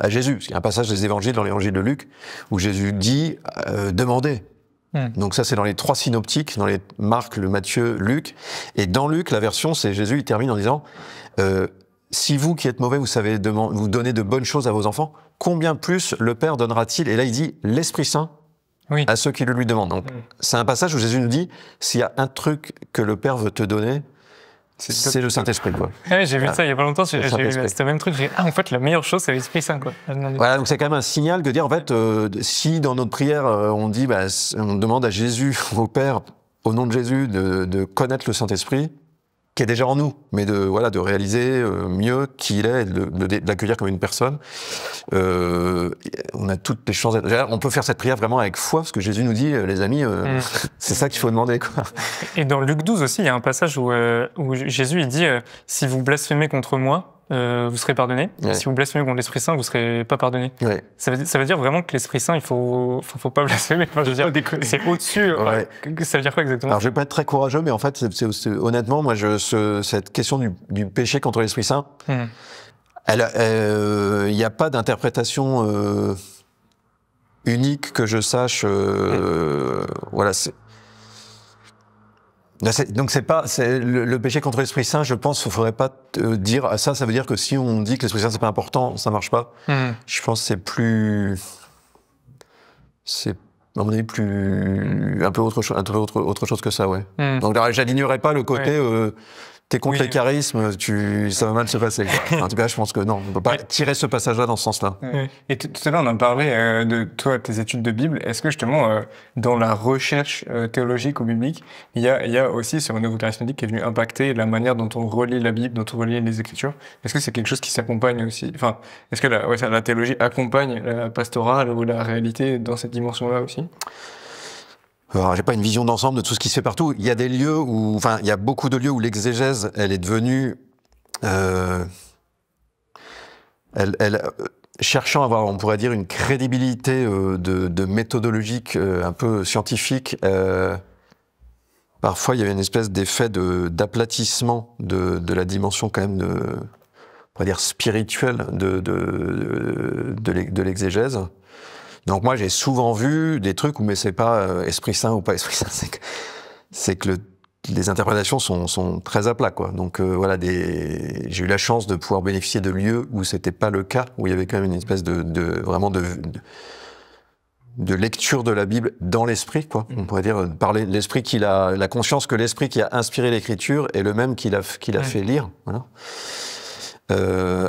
Jésus. Il y a un passage des évangiles dans l'évangile de Luc où Jésus dit demandez. Donc ça c'est dans les 3 synoptiques, dans les Marc, le Matthieu, Luc. Et dans Luc, la version, c'est Jésus, il termine en disant si vous qui êtes mauvais, vous savez vous donner de bonnes choses à vos enfants, combien plus le Père donnera-t-il? Et là il dit l'Esprit Saint à ceux qui le lui demandent. Donc c'est un passage où Jésus nous dit s'il y a un truc que le Père veut te donner, c'est le Saint-Esprit, quoi. Ouais, j'ai vu ça il y a pas longtemps, j'ai vu ce même truc, j'ai dit, en fait, la meilleure chose, c'est l'Esprit Saint, quoi. Voilà, donc c'est quand même un signal de dire, en fait, si dans notre prière, on dit, on demande à Jésus, au Père, au nom de Jésus, de connaître le Saint-Esprit, qui est déjà en nous, mais de réaliser mieux qui il est, de l'accueillir comme une personne. On a toutes les chances. On peut faire cette prière vraiment avec foi, parce que Jésus nous dit, les amis, c'est ça qu'il faut demander, quoi. Et dans Luc 12 aussi, il y a un passage où Jésus il dit, si vous blasphémez contre moi, vous serez pardonné. Si vous blasphémez contre l'Esprit Saint, vous serez pas pardonné. Ça veut dire vraiment que l'Esprit Saint, il faut pas blasphémer. Enfin, je veux dire, c'est au-dessus. Ça veut dire quoi exactement? Alors, je vais pas être très courageux, mais en fait, honnêtement, moi, cette question du péché contre l'Esprit Saint, il n'y a pas d'interprétation unique que je sache. Voilà, donc le péché contre l'Esprit Saint, je pense qu'il ne faudrait pas dire ça veut dire que si on dit que l'Esprit Saint c'est pas important, ça marche pas. Je pense que c'est à mon avis un peu autre chose que ça, ouais. Donc j'alignerais pas le côté t'es contre les charismes, ça va mal se passer. En tout cas, je pense que non, on ne peut pas tirer ce passage-là dans ce sens-là. Et tout à l'heure, on en parlait de toi, tes études de Bible. Est-ce que justement, dans la recherche théologique ou biblique, il y a aussi ce renouveau charismatique qui est venu impacter la manière dont on relit la Bible, dont on relit les Écritures? Est-ce que c'est quelque chose qui s'accompagne aussi? Enfin, est-ce que la théologie accompagne la pastorale ou la réalité dans cette dimension-là aussi? Alors, j'ai pas une vision d'ensemble de tout ce qui se fait partout. Il y a des lieux il y a beaucoup de lieux où l'exégèse, elle est devenue, cherchant à avoir, on pourrait dire, une crédibilité de méthodologique un peu scientifique. Parfois, il y avait une espèce d'effet d'aplatissement de la dimension quand même on pourrait dire spirituelle de l'exégèse. Donc moi, j'ai souvent vu des trucs où, mais c'est pas Esprit Saint ou pas Esprit Saint, c'est que les interprétations sont très à plat, quoi. Donc voilà, j'ai eu la chance de pouvoir bénéficier de lieux où c'était pas le cas, où il y avait quand même une espèce vraiment de lecture de la Bible dans l'esprit, quoi. On pourrait dire parler l'esprit la conscience que l'esprit qui a inspiré l'écriture est le même qui l'a fait lire. Voilà.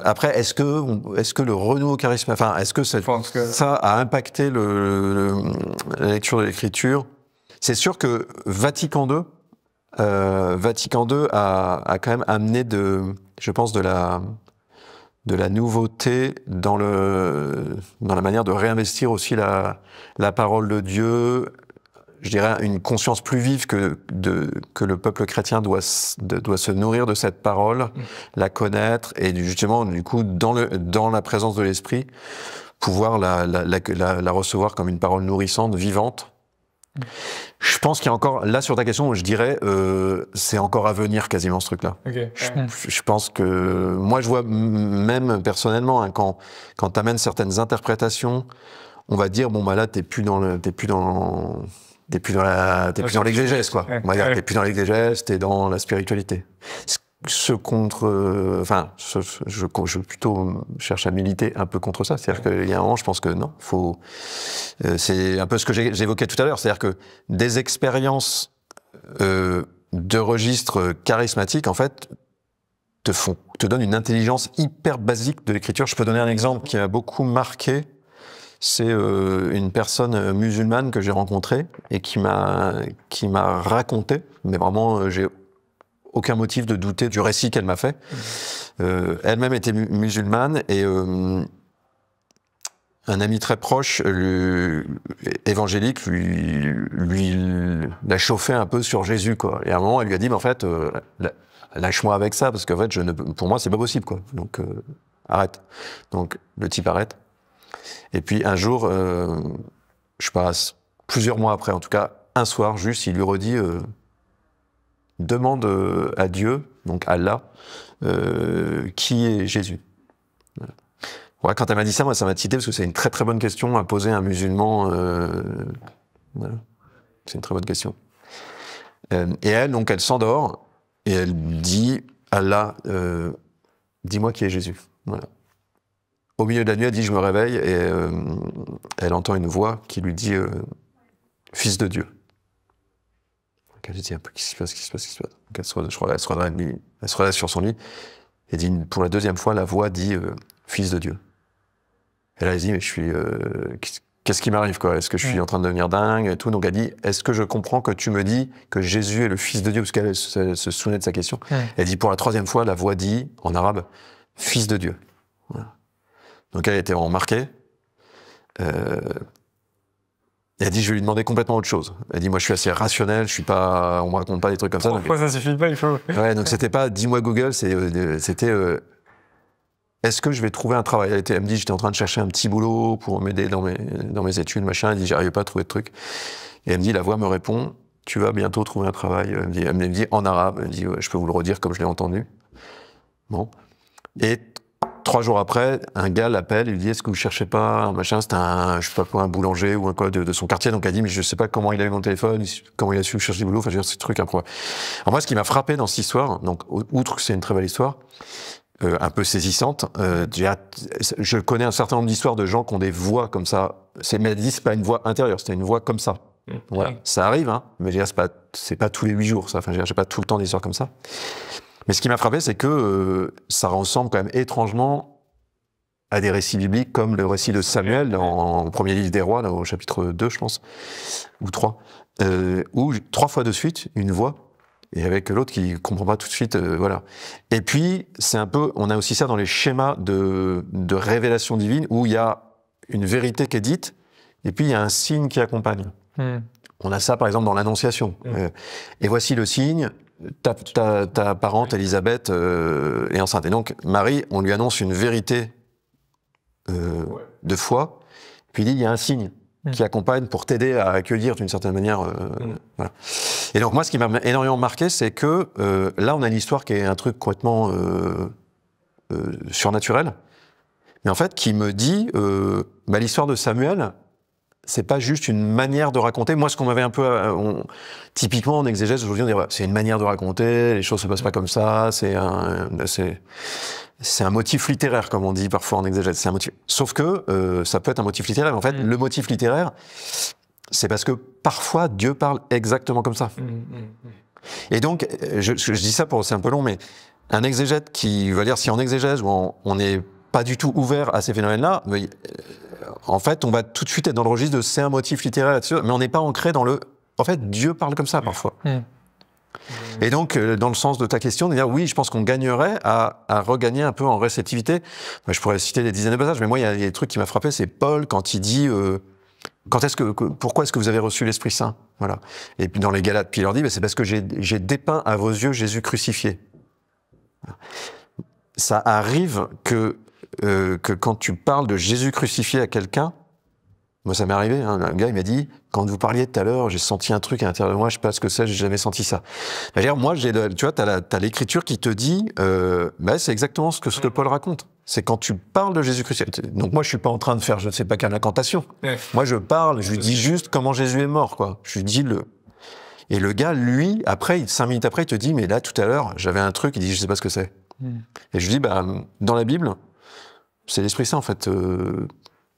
Après, est-ce que le renouveau charisme, est-ce que ça a impacté la lecture de l'écriture? C'est sûr que Vatican II a quand même amené je pense de la nouveauté dans la manière de réinvestir aussi la parole de Dieu, je dirais, une conscience plus vive que le peuple chrétien doit se nourrir de cette parole, la connaître, et justement, du coup, dans la présence de l'Esprit, pouvoir la recevoir comme une parole nourrissante, vivante. Je pense qu'il y a encore, là sur ta question, je dirais, c'est encore à venir quasiment ce truc-là. Okay. Je pense que, moi je vois même personnellement, hein, quand tu amènes certaines interprétations, on va dire, bon bah là t'es plus dans l'exégèse, quoi. On va dire, t'es plus dans l'exégèse, t'es dans la spiritualité. Je plutôt cherche à militer un peu contre ça. C'est-à-dire qu'il y a un moment, je pense que non, c'est un peu ce que j'évoquais tout à l'heure. C'est-à-dire que des expériences de registre charismatique, en fait, te donnent une intelligence hyper basique de l'écriture. Je peux donner un exemple qui m'a beaucoup marqué. C'est une personne musulmane que j'ai rencontrée et qui m'a raconté, mais vraiment, j'ai aucun motif de douter du récit qu'elle m'a fait. Elle-même était musulmane et un ami très proche, évangélique, lui l'a chauffé un peu sur Jésus, quoi. Et à un moment, elle lui a dit, mais en fait, lâche-moi avec ça, parce qu'en fait, pour moi, c'est pas possible, quoi. Donc, arrête. Donc, le type arrête. Et puis, un jour, je passe plusieurs mois après, en tout cas, un soir, juste, il lui redit, demande à Dieu, donc Allah, qui est Jésus. Voilà. Ouais, quand elle m'a dit ça, moi, ça m'a titillé parce que c'est une très très bonne question à poser à un musulman. Voilà. C'est une très bonne question. Et elle, donc, elle s'endort et elle dit, Allah, dis-moi qui est Jésus. Voilà. Au milieu de la nuit, elle dit, je me réveille et elle entend une voix qui lui dit, Fils de Dieu. Donc elle dit un peu, qu'est-ce qui se passe. Donc elle se relève sur son lit et dit, pour la deuxième fois, la voix dit, Fils de Dieu. Et là, elle dit, mais qu'est-ce qui m'arrive, quoi? Est-ce que je suis en train de devenir dingue et tout? Donc elle dit, est-ce que je comprends que tu me dis que Jésus est le Fils de Dieu? Parce qu'elle se souvenait de sa question. Elle dit, pour la troisième fois, la voix dit, en arabe, Fils de Dieu. Voilà. Donc elle était vraiment marquée. Et elle dit, je vais lui demander complètement autre chose. Elle dit, moi je suis assez rationnel, on me raconte pas des trucs comme ça. Pourquoi ça suffit pas, il faut... Ouais, donc c'était pas, dis-moi Google, c'était, est-ce que je vais trouver un travail? Elle me dit, j'étais en train de chercher un petit boulot pour m'aider dans mes études, machin. Elle dit, j'arrive pas à trouver de truc. Et elle me dit, la voix me répond, tu vas bientôt trouver un travail. Elle me dit en arabe, elle me dit, ouais, je peux vous le redire comme je l'ai entendu. Bon. Et 3 jours après, un gars l'appelle, il lui dit, est-ce que vous cherchez pas un machin? C'était je sais pas quoi, un boulanger ou un quoi de son quartier. Donc elle dit, mais je sais pas comment il a eu mon téléphone, comment il a su chercher du boulot. Enfin, je veux dire, c'est un truc improbable. En moi, ce qui m'a frappé dans cette histoire, donc, outre que c'est une très belle histoire, un peu saisissante, je connais un certain nombre d'histoires de gens qui ont des voix comme ça. Mais elle dit, c'est pas une voix intérieure, c'était une voix comme ça. Voilà. Ça arrive, hein, mais je veux dire, c'est pas tous les 8 jours, ça. Enfin, je veux dire, j'ai pas tout le temps d'histoires comme ça. Mais ce qui m'a frappé, c'est que ça ressemble quand même étrangement à des récits bibliques comme le récit de Samuel au premier livre des rois, là, au chapitre 2, je pense, ou 3, où 3 fois de suite, une voix, et avec l'autre qui comprend pas tout de suite, voilà. Et puis, c'est un peu, on a aussi ça dans les schémas de révélation divine, où il y a une vérité qui est dite, et puis il y a un signe qui accompagne. On a ça, par exemple, dans l'Annonciation. Et voici le signe, ta parente, Élisabeth, est enceinte. Et donc, Marie, on lui annonce une vérité de foi, puis il dit, il y a un signe qui accompagne pour t'aider à accueillir d'une certaine manière. Voilà. Et donc, moi, ce qui m'a énormément marqué, c'est que là, on a une histoire qui est un truc complètement surnaturel, mais en fait, qui me dit, l'histoire de Samuel, c'est pas juste une manière de raconter. Moi, ce qu'on m'avait un peu... typiquement, en exégèse, aujourd'hui, on dit, ouais, c'est une manière de raconter, les choses se passent pas comme ça, c'est un motif littéraire, comme on dit parfois en exégèse. C'est un motif. Sauf que ça peut être un motif littéraire. En fait, le motif littéraire, c'est parce que parfois, Dieu parle exactement comme ça. Et donc, je dis ça c'est un peu long, mais un exégète qui va dire, si en exégèse, où on n'est pas du tout ouvert à ces phénomènes-là, en fait, on va tout de suite être dans le registre de c'est un motif littéraire là-dessus, mais on n'est pas ancré dans le... En fait, Dieu parle comme ça, parfois. Et donc, dans le sens de ta question, de dire, oui, je pense qu'on gagnerait à regagner un peu en réceptivité. Je pourrais citer des dizaines de passages, mais moi, il y a des trucs qui m'a frappé, c'est Paul, quand il dit, pourquoi est-ce que vous avez reçu l'Esprit Saint? Voilà. Et puis dans les Galates, puis il leur dit, c'est parce que j'ai dépeint à vos yeux Jésus crucifié. Ça arrive que quand tu parles de Jésus crucifié à quelqu'un, moi ça m'est arrivé, hein, un gars il m'a dit, quand vous parliez tout à l'heure, j'ai senti un truc à l'intérieur de moi, je sais pas ce que c'est, j'ai jamais senti ça. C'est-à-dire, moi, tu vois, t'as l'écriture qui te dit, c'est exactement ce que Paul raconte. C'est quand tu parles de Jésus crucifié. Donc moi, je suis pas en train de faire, je ne sais pas quelle incantation. Ouais. Moi, je parle, je lui dis juste comment Jésus est mort, quoi. Je lui dis Et le gars, lui, après, 5 minutes après, il te dit, mais là, tout à l'heure, j'avais un truc, il dit, je sais pas ce que c'est. Et je lui dis, dans la Bible, c'est l'Esprit Saint, en fait,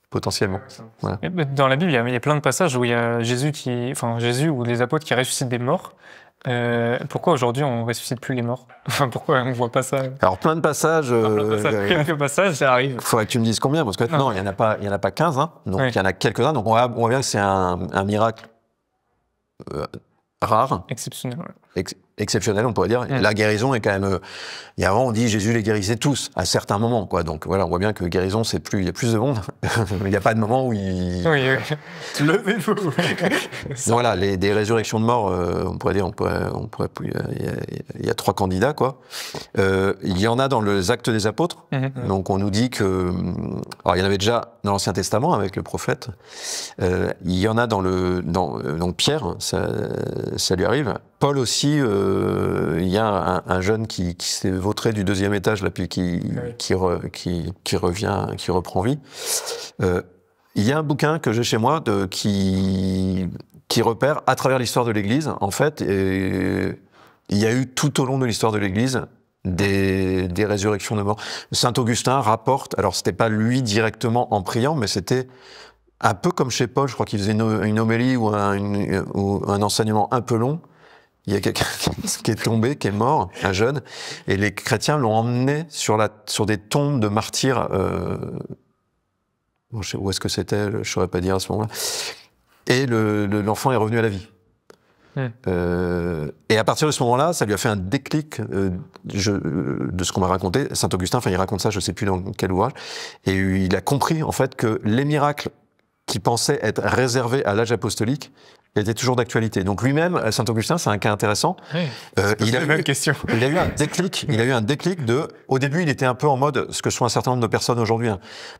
potentiellement. Voilà. Dans la Bible, il y a plein de passages où il y a Jésus ou les apôtres qui ressuscitent des morts. Pourquoi aujourd'hui on ressuscite plus les morts? Pourquoi on voit pas ça? Alors plein de passages. Quelques passages, ça arrive. Il faudrait que tu me dises combien, parce que non, il y en a pas 15, hein. Donc il y en a quelques-uns. Donc on voit bien que c'est un miracle rare, exceptionnel. Ouais. Exceptionnel, on pourrait dire. La guérison est quand même. Il y a avant, on dit Jésus les guérissait tous à certains moments, quoi. Donc voilà, on voit bien que guérison, il y a plus de monde. Il n'y a pas de moment où il. Oui. Levez-vous. Voilà, des résurrections de morts, on pourrait dire, il y a 3 candidats, quoi. Il y en a dans les Actes des Apôtres. Donc on nous dit que. Alors il y en avait déjà dans l'Ancien Testament avec le prophète. Il y en a donc Pierre, ça lui arrive. Paul aussi, il y a un jeune qui s'est vautré du 2e étage là, puis qui reprend vie. Il y a un bouquin que j'ai chez moi qui repère à travers l'histoire de l'Église, en fait, et il y a eu tout au long de l'histoire de l'Église des résurrections de morts. Saint Augustin rapporte, alors c'était pas lui directement en priant, mais c'était un peu comme chez Paul, je crois qu'il faisait une homélie ou un enseignement un peu long. Il y a quelqu'un qui est tombé, qui est mort, un jeune, et les chrétiens l'ont emmené sur des tombes de martyrs. Où est-ce que c'était? Je ne saurais pas dire à ce moment-là. Et l'enfant est revenu à la vie. Et à partir de ce moment-là, ça lui a fait un déclic de ce qu'on m'a raconté. Saint Augustin, il raconte ça, je ne sais plus dans quel ouvrage, et il a compris en fait que les miracles qui pensaient être réservés à l'âge apostolique était toujours d'actualité. Donc lui-même, Saint Augustin, c'est un cas intéressant. Oui, il a eu un déclic. Il a eu un déclic au début, il était un peu en mode ce que sont un certain nombre de personnes aujourd'hui.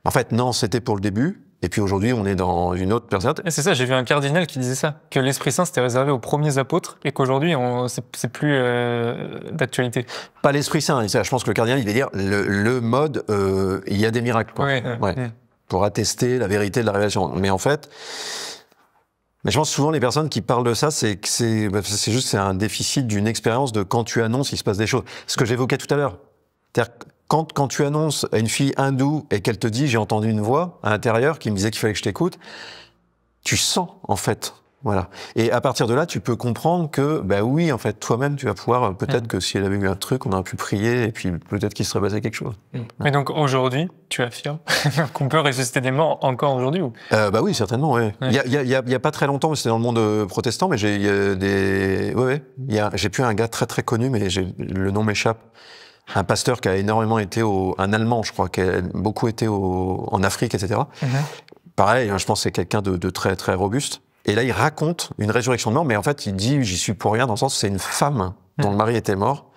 En fait, non, c'était pour le début. Et puis aujourd'hui, on est dans une autre période. C'est ça, j'ai vu un cardinal qui disait ça, que l'Esprit Saint c'était réservé aux premiers apôtres et qu'aujourd'hui, c'est plus d'actualité. Pas l'Esprit Saint. Je pense que le cardinal, il va dire le mode, il y a des miracles, quoi. Pour attester la vérité de la révélation. Mais en fait. Mais je pense souvent les personnes qui parlent de ça, c'est un déficit d'une expérience de quand tu annonces, il se passe des choses. Ce que j'évoquais tout à l'heure. C'est-à-dire quand tu annonces à une fille hindoue et qu'elle te dit j'ai entendu une voix à l'intérieur qui me disait qu'il fallait que je t'écoute, tu sens en fait. Voilà. Et à partir de là, tu peux comprendre que, oui, en fait, toi-même, tu vas pouvoir, peut-être que si elle avait eu un truc, on aurait pu prier, et puis peut-être qu'il serait passé quelque chose. Mais donc, aujourd'hui, tu affirmes qu'on peut ressusciter des morts encore aujourd'hui ou... Oui, certainement, oui. Il y a pas très longtemps, mais c'était dans le monde protestant, mais j'ai plus un gars très très connu, mais le nom m'échappe. Un pasteur qui a énormément été un Allemand, je crois, qui a beaucoup été en Afrique, etc. Pareil, je pense que c'est quelqu'un de très très robuste. Et là, il raconte une résurrection de mort, mais en fait, il dit, j'y suis pour rien, dans le sens où c'est une femme dont le mari était mort,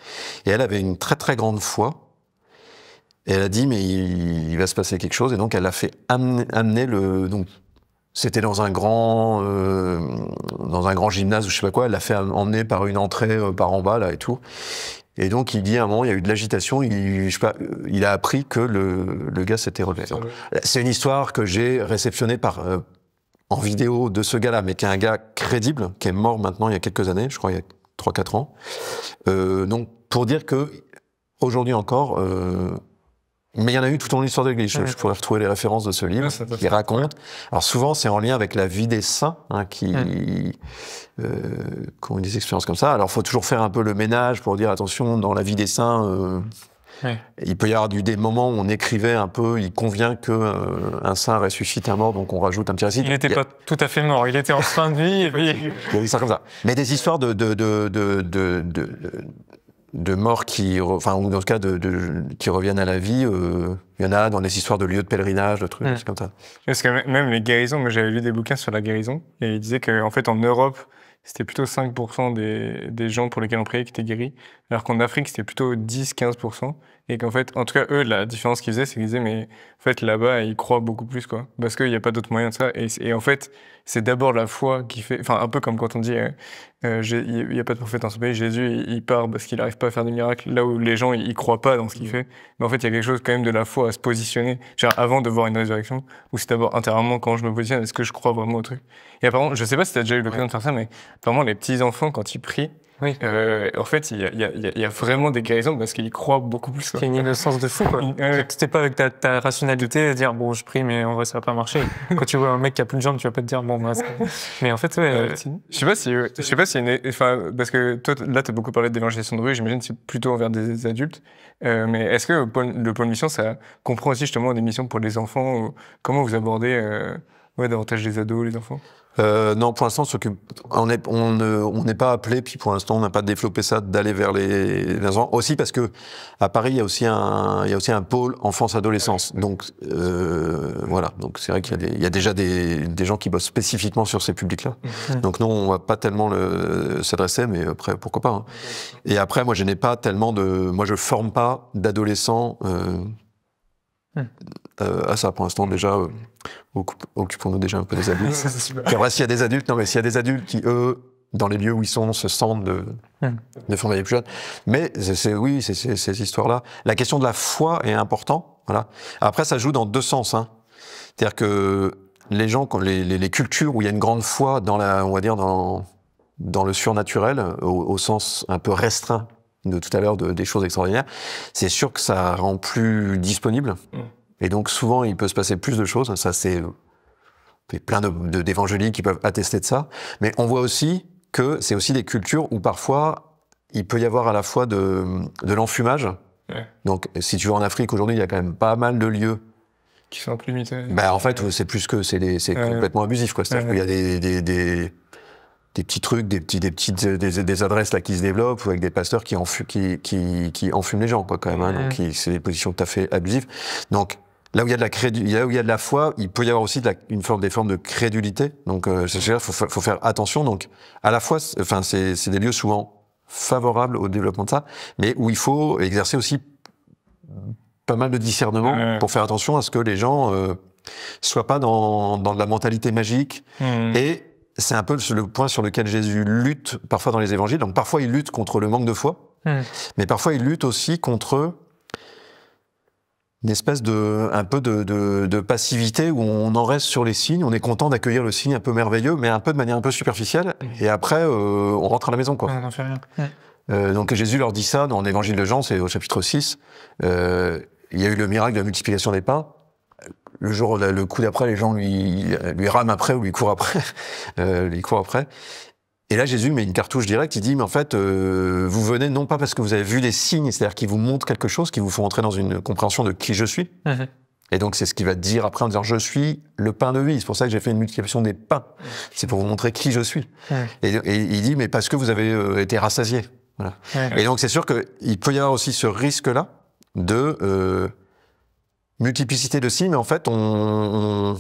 et elle avait une très très grande foi, et elle a dit, mais il va se passer quelque chose, et donc elle a fait amener donc c'était dans un grand gymnase ou je sais pas quoi, elle l'a fait emmener par une entrée par en bas, là, et tout. Et donc, il dit à un moment, il y a eu de l'agitation, il a appris que le gars s'était relevé. C'est une histoire que j'ai réceptionnée en vidéo de ce gars-là, mais qui est un gars crédible, qui est mort maintenant il y a quelques années, je crois il y a 3-4 ans. Donc, pour dire que aujourd'hui encore, mais il y en a eu tout au long de l'histoire de l'Église. Je pourrais retrouver les références de ce livre qui raconte. Alors souvent, c'est en lien avec la vie des saints qui ont eu des expériences comme ça. Alors, il faut toujours faire un peu le ménage pour dire attention, dans la vie des saints. Il peut y avoir des moments où on écrivait un peu, il convient qu'un saint ressuscite un mort, donc on rajoute un petit récit. Il n'était pas tout à fait mort, il était en fin de vie. Et puis... Il y a des histoires comme ça. Mais des histoires morts enfin, ou dans le cas qui reviennent à la vie, il y en a dans les histoires de lieux de pèlerinage, de trucs comme ça. Parce que même les guérisons, moi j'avais lu des bouquins sur la guérison, et ils disaient qu'en fait en Europe, c'était plutôt 5% des gens pour lesquels on priait qui étaient guéris, alors qu'en Afrique, c'était plutôt 10-15%. Et qu'en fait, en tout cas, eux, la différence qu'ils faisaient, c'est qu'ils disaient, mais en fait, là-bas, ils croient beaucoup plus, quoi. Parce qu'il n'y a pas d'autre moyen de ça. Et en fait, c'est d'abord la foi qui fait, enfin, un peu comme quand on dit, il n'y a pas de prophète dans ce pays, Jésus, il part parce qu'il n'arrive pas à faire des miracles, là où les gens, ils croient pas dans ce qu'il fait. Mais en fait, il y a quelque chose quand même de la foi à se positionner, genre avant de voir une résurrection, ou c'est d'abord intérieurement, quand je me positionne, est-ce que je crois vraiment au truc? Et apparemment, je sais pas si tu as déjà eu l'occasion de faire ça, mais apparemment, les petits-enfants, quand ils prient, en fait, il y a vraiment des guérisons parce qu'ils croient beaucoup plus. C'est une innocence de fou, quoi. C'était pas avec ta rationalité de dire, bon, je prie, mais en vrai, ça va pas marcher. Quand tu vois un mec qui a plus de jambes, tu vas pas te dire, bon, bah, mais en fait, je sais pas si, enfin, parce que toi, là, t'as beaucoup parlé d'évangélisation de rue, j'imagine que c'est plutôt envers des adultes. Mais est-ce que le pôle mission, ça comprend aussi justement des missions pour les enfants, ou comment vous abordez, davantage les ados, les enfants? Non, pour l'instant, on n'est pas appelé, puis pour l'instant, on n'a pas développé ça d'aller vers les enfants. Aussi parce que à Paris, il y a aussi un pôle enfance-adolescence. Donc voilà. Donc c'est vrai qu'il y a déjà des gens qui bossent spécifiquement sur ces publics-là. Donc non, on va pas tellement s'adresser, mais après, pourquoi pas. Hein. Et après, moi, je n'ai pas tellement moi, je forme pas d'adolescents. À ça, pour l'instant, déjà, occupons-nous déjà un peu des adultes. Puis après, s'il y a des adultes, s'il y a des adultes qui, eux, dans les lieux où ils sont, se sentent de former les plus jeunes. Mais c'est ces histoires-là. La question de la foi est importante. Voilà. Après, ça joue dans deux sens. Hein. C'est-à-dire que les gens, les cultures où il y a une grande foi on va dire, dans le surnaturel, au sens un peu restreint de tout à l'heure des choses extraordinaires, c'est sûr que ça rend plus disponible. Et donc souvent, il peut se passer plus de choses. Ça, c'est plein d'évangéliques qui peuvent attester de ça. Mais on voit aussi que c'est aussi des cultures où parfois, il peut y avoir à la fois de l'enfumage. Ouais. Donc, si tu vas en Afrique, aujourd'hui, il y a quand même pas mal de lieux qui sont un peu limités. En fait, c'est plus que c'est complètement abusif, quoi. C'est-à-dire qu'il y a des petits trucs, des adresses là qui se développent, avec des pasteurs qui enfument les gens, quoi, quand même. Hein, donc, c'est des positions tout à fait abusives. Donc, là où il y a de la foi, il peut y avoir aussi des formes de crédulité. Donc, faut faire attention. Donc, à la fois, enfin, c'est des lieux souvent favorables au développement de ça, mais où il faut exercer aussi pas mal de discernement pour faire attention à ce que les gens soient pas dans de la mentalité magique. Et c'est un peu le point sur lequel Jésus lutte parfois dans les évangiles. Donc parfois il lutte contre le manque de foi, mais parfois il lutte aussi contre une espèce un peu de passivité où on en reste sur les signes, on est content d'accueillir le signe un peu merveilleux, mais un peu de manière un peu superficielle, et après on rentre à la maison, quoi. On n'en fait rien. Donc Jésus leur dit ça dans l'évangile de Jean, c'est au chapitre 6. Il y a eu le miracle de la multiplication des pains. Le coup d'après, les gens lui rament après ou lui courent après. Et là, Jésus met une cartouche directe. Il dit, mais en fait, vous venez non pas parce que vous avez vu des signes, c'est-à-dire qu'ils vous montrent quelque chose, qui vous font entrer dans une compréhension de qui je suis. Et donc, c'est ce qu'il va dire après en disant, je suis le pain de vie. C'est pour ça que j'ai fait une multiplication des pains. C'est pour vous montrer qui je suis. Et il dit, mais parce que vous avez été rassasiés. Voilà. Et donc, c'est sûr qu'il peut y avoir aussi ce risque-là de multiplicité de signes, mais en fait, on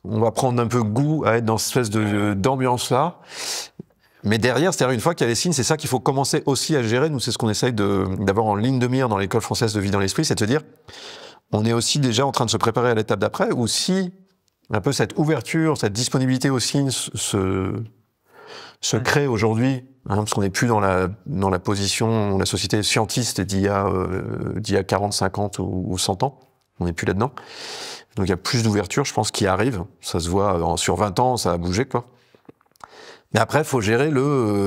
va prendre un peu goût à être dans cette espèce d'ambiance-là. Mais derrière, c'est-à-dire une fois qu'il y a les signes, c'est ça qu'il faut commencer aussi à gérer. Nous, c'est ce qu'on essaye d'avoir en ligne de mire dans l'école française de vie dans l'esprit, c'est de se dire, on est aussi déjà en train de se préparer à l'étape d'après, où si un peu cette ouverture, cette disponibilité aux signes se crée aujourd'hui, hein, parce qu'on n'est plus dans la position, la société scientiste d'il y a 40, 50 ou 100 ans. On n'est plus là-dedans. Donc il y a plus d'ouverture, je pense, qui arrive. Ça se voit, sur 20 ans, ça a bougé, quoi. Mais après, il faut gérer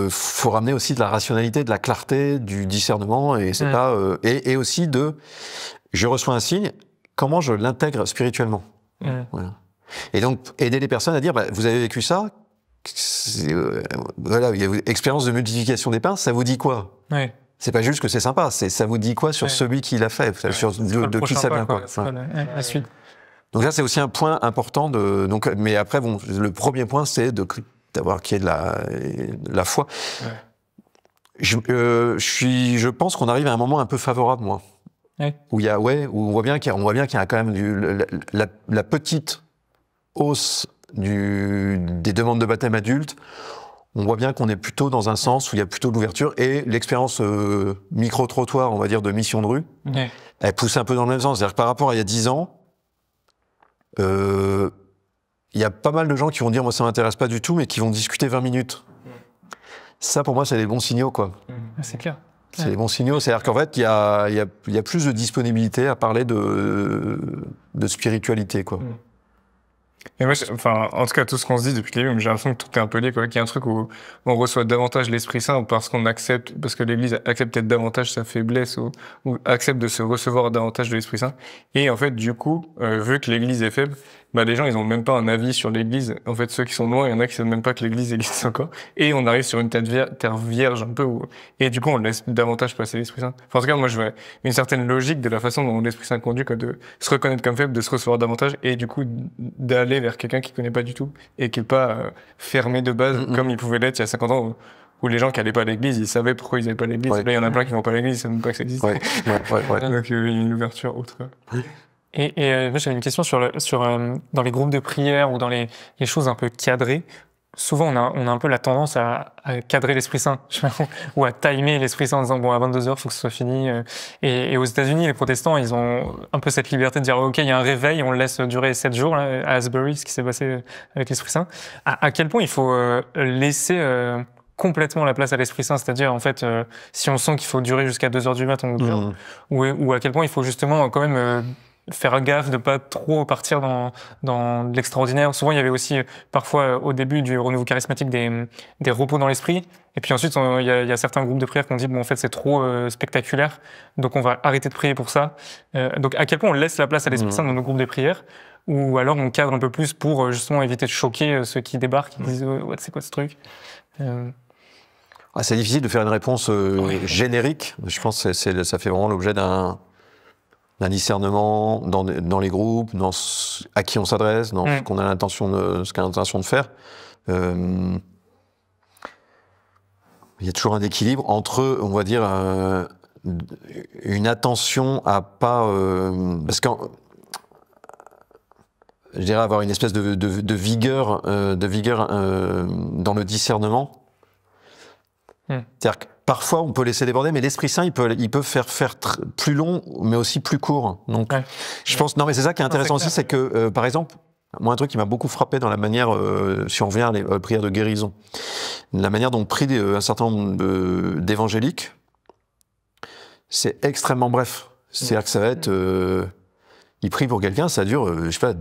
faut ramener aussi de la rationalité, de la clarté, du discernement, et c'est pas, et aussi je reçois un signe, comment je l'intègre spirituellement. Voilà. Et donc, aider les personnes à dire, vous avez vécu ça, voilà, il y a une expérience de multiplication des pains, ça vous dit quoi? C'est pas juste que c'est sympa, ça vous dit quoi sur celui qui l'a fait, sur de qui ça vient, quoi. La suite. Donc ça, c'est aussi un point important mais après, bon, le premier point, c'est d'avoir qu'il y ait de la foi. Je pense qu'on arrive à un moment un peu favorable, moi. Où on voit bien qu'il y a quand même la petite hausse des demandes de baptême adultes. On voit bien qu'on est plutôt dans un sens où il y a plutôt d'ouverture et l'expérience micro-trottoir, on va dire, de mission de rue, elle pousse un peu dans le même sens. C'est-à-dire que par rapport à il y a 10 ans, il y a pas mal de gens qui vont dire « moi ça m'intéresse pas du tout », mais qui vont discuter 20 minutes. Ça, pour moi, c'est des bons signaux, quoi. C'est clair. C'est des bons signaux. C'est-à-dire qu'en fait, il y a plus de disponibilité à parler de spiritualité, quoi. Et moi, en tout cas, tout ce qu'on se dit depuis le début, j'ai l'impression que tout est un peu lié, quoi. Qu'il y a un truc où on reçoit davantage l'Esprit Saint parce que l'Église accepte peut-être davantage sa faiblesse ou accepte de se recevoir davantage de l'Esprit Saint. Et en fait, du coup, vu que l'Église est faible, les gens, ils ont même pas un avis sur l'Église. En fait, ceux qui sont loin, il y en a qui savent même pas que l'Église existe encore. Et on arrive sur une terre vierge un peu et du coup, on laisse davantage passer l'Esprit Saint. Enfin, en tout cas, moi, je vois une certaine logique de la façon dont l'Esprit Saint conduit, quoi, de se reconnaître comme faible, de se recevoir davantage et du coup, d'aller vers quelqu'un qui connaît pas du tout et qui est pas fermé de base comme il pouvait l'être il y a 50 ans où les gens qui allaient pas à l'église, ils savaient pourquoi ils allaient pas à l'église. Là, il y en a plein qui vont pas à l'église, ils savent même pas que ça existe. Donc, il y a une ouverture autre. Et moi, j'avais une question dans les groupes de prière ou dans les choses un peu cadrées. Souvent, on a un peu la tendance à cadrer l'Esprit Saint ou à timer l'Esprit Saint en disant bon, à 22h, il faut que ce soit fini. Et aux États-Unis, les protestants, ils ont un peu cette liberté de dire ok, il y a un réveil, on le laisse durer 7 jours là, à Asbury, ce qui s'est passé avec l'Esprit Saint. À quel point il faut laisser complètement la place à l'Esprit Saint, c'est-à-dire en fait, si on sent qu'il faut durer jusqu'à 2h du matin ou à quel point il faut justement quand même faire gaffe de pas trop partir dans l'extraordinaire. Souvent, il y avait aussi parfois au début du renouveau charismatique des repos dans l'esprit. Et puis ensuite, il y a certains groupes de prière qui ont dit bon, en fait, c'est trop spectaculaire, donc on va arrêter de prier pour ça. Donc, à quel point on laisse la place à l'Esprit Saint dans nos groupes de prière, ou alors on cadre un peu plus pour justement éviter de choquer ceux qui débarquent, qui disent c'est quoi ce truc c'est difficile de faire une réponse générique. Je pense que ça fait vraiment l'objet d'un discernement dans les groupes, à qui on s'adresse, dans ce qu'on a l'intention de faire. Il y a toujours un équilibre entre, on va dire, une attention à pas... parce que je dirais avoir une espèce de vigueur, dans le discernement. C'est-à-dire que parfois, on peut laisser déborder, mais l'Esprit Saint, il peut faire plus long, mais aussi plus court. Donc, je pense... Non, mais c'est ça qui est intéressant aussi, c'est que, par exemple, moi, un truc qui m'a beaucoup frappé dans la manière, si on revient à les prières de guérison, la manière dont prient un certain nombre d'évangéliques, c'est extrêmement bref. C'est-à-dire que ça va être... ils prient pour quelqu'un, ça dure, je sais pas,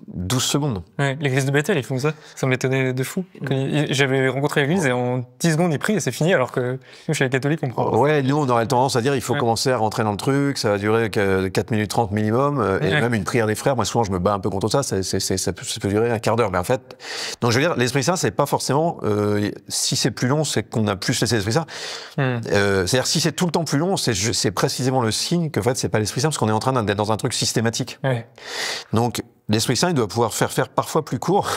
12 secondes. Ouais, l'église de Bethel, ils font ça. Ça m'étonnait de fou. J'avais rencontré l'église et en 10 secondes, ils prient et c'est fini, alors que nous, chez les catholiques, on prend. Ouais, nous, on aurait tendance à dire, il faut commencer à rentrer dans le truc, ça va durer 4 minutes 30 minimum, et même une prière des frères, moi, souvent, je me bats un peu contre ça, ça peut durer un quart d'heure. Mais en fait, donc je veux dire, l'Esprit Saint, c'est pas forcément, si c'est plus long, c'est qu'on a plus laissé l'Esprit Saint. C'est-à-dire, si c'est tout le temps plus long, c'est précisément le signe que, en fait, c'est pas l'Esprit Saint, parce qu'on est en train d'être dans un truc systématique. Donc, l'Esprit Saint, il doit pouvoir faire parfois plus court,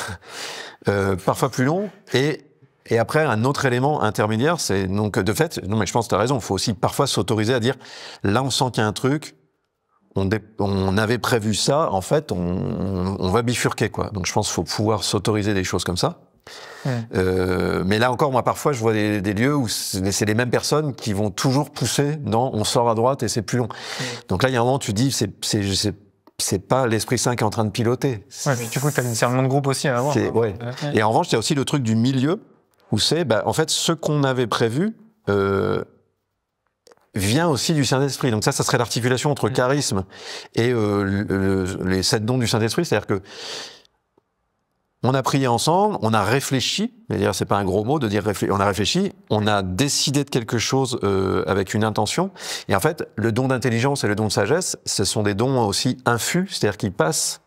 parfois plus long, et après, un autre élément intermédiaire, c'est donc, de fait, non mais je pense que tu as raison, il faut aussi parfois s'autoriser à dire, là on sent qu'il y a un truc, on avait prévu ça, en fait, on va bifurquer, quoi. Donc je pense qu'il faut pouvoir s'autoriser des choses comme ça. Mais là encore, moi parfois je vois des lieux où c'est les mêmes personnes qui vont toujours pousser dans on sort à droite et c'est plus long. Donc là, il y a un moment, tu dis, c'est pas l'Esprit Saint qui est en train de piloter. Ouais, mais du coup, tu as un discernement de groupe aussi à avoir. Et en revanche, il y a aussi le truc du milieu, où c'est, en fait, ce qu'on avait prévu vient aussi du Saint-Esprit. Donc ça serait l'articulation entre charisme et les 7 dons du Saint-Esprit. C'est-à-dire que on a prié ensemble, on a réfléchi, c'est-à-dire c'est pas un gros mot de dire on a réfléchi, on a décidé de quelque chose avec une intention, et en fait le don d'intelligence et le don de sagesse, ce sont des dons aussi infus, c'est-à-dire qui passent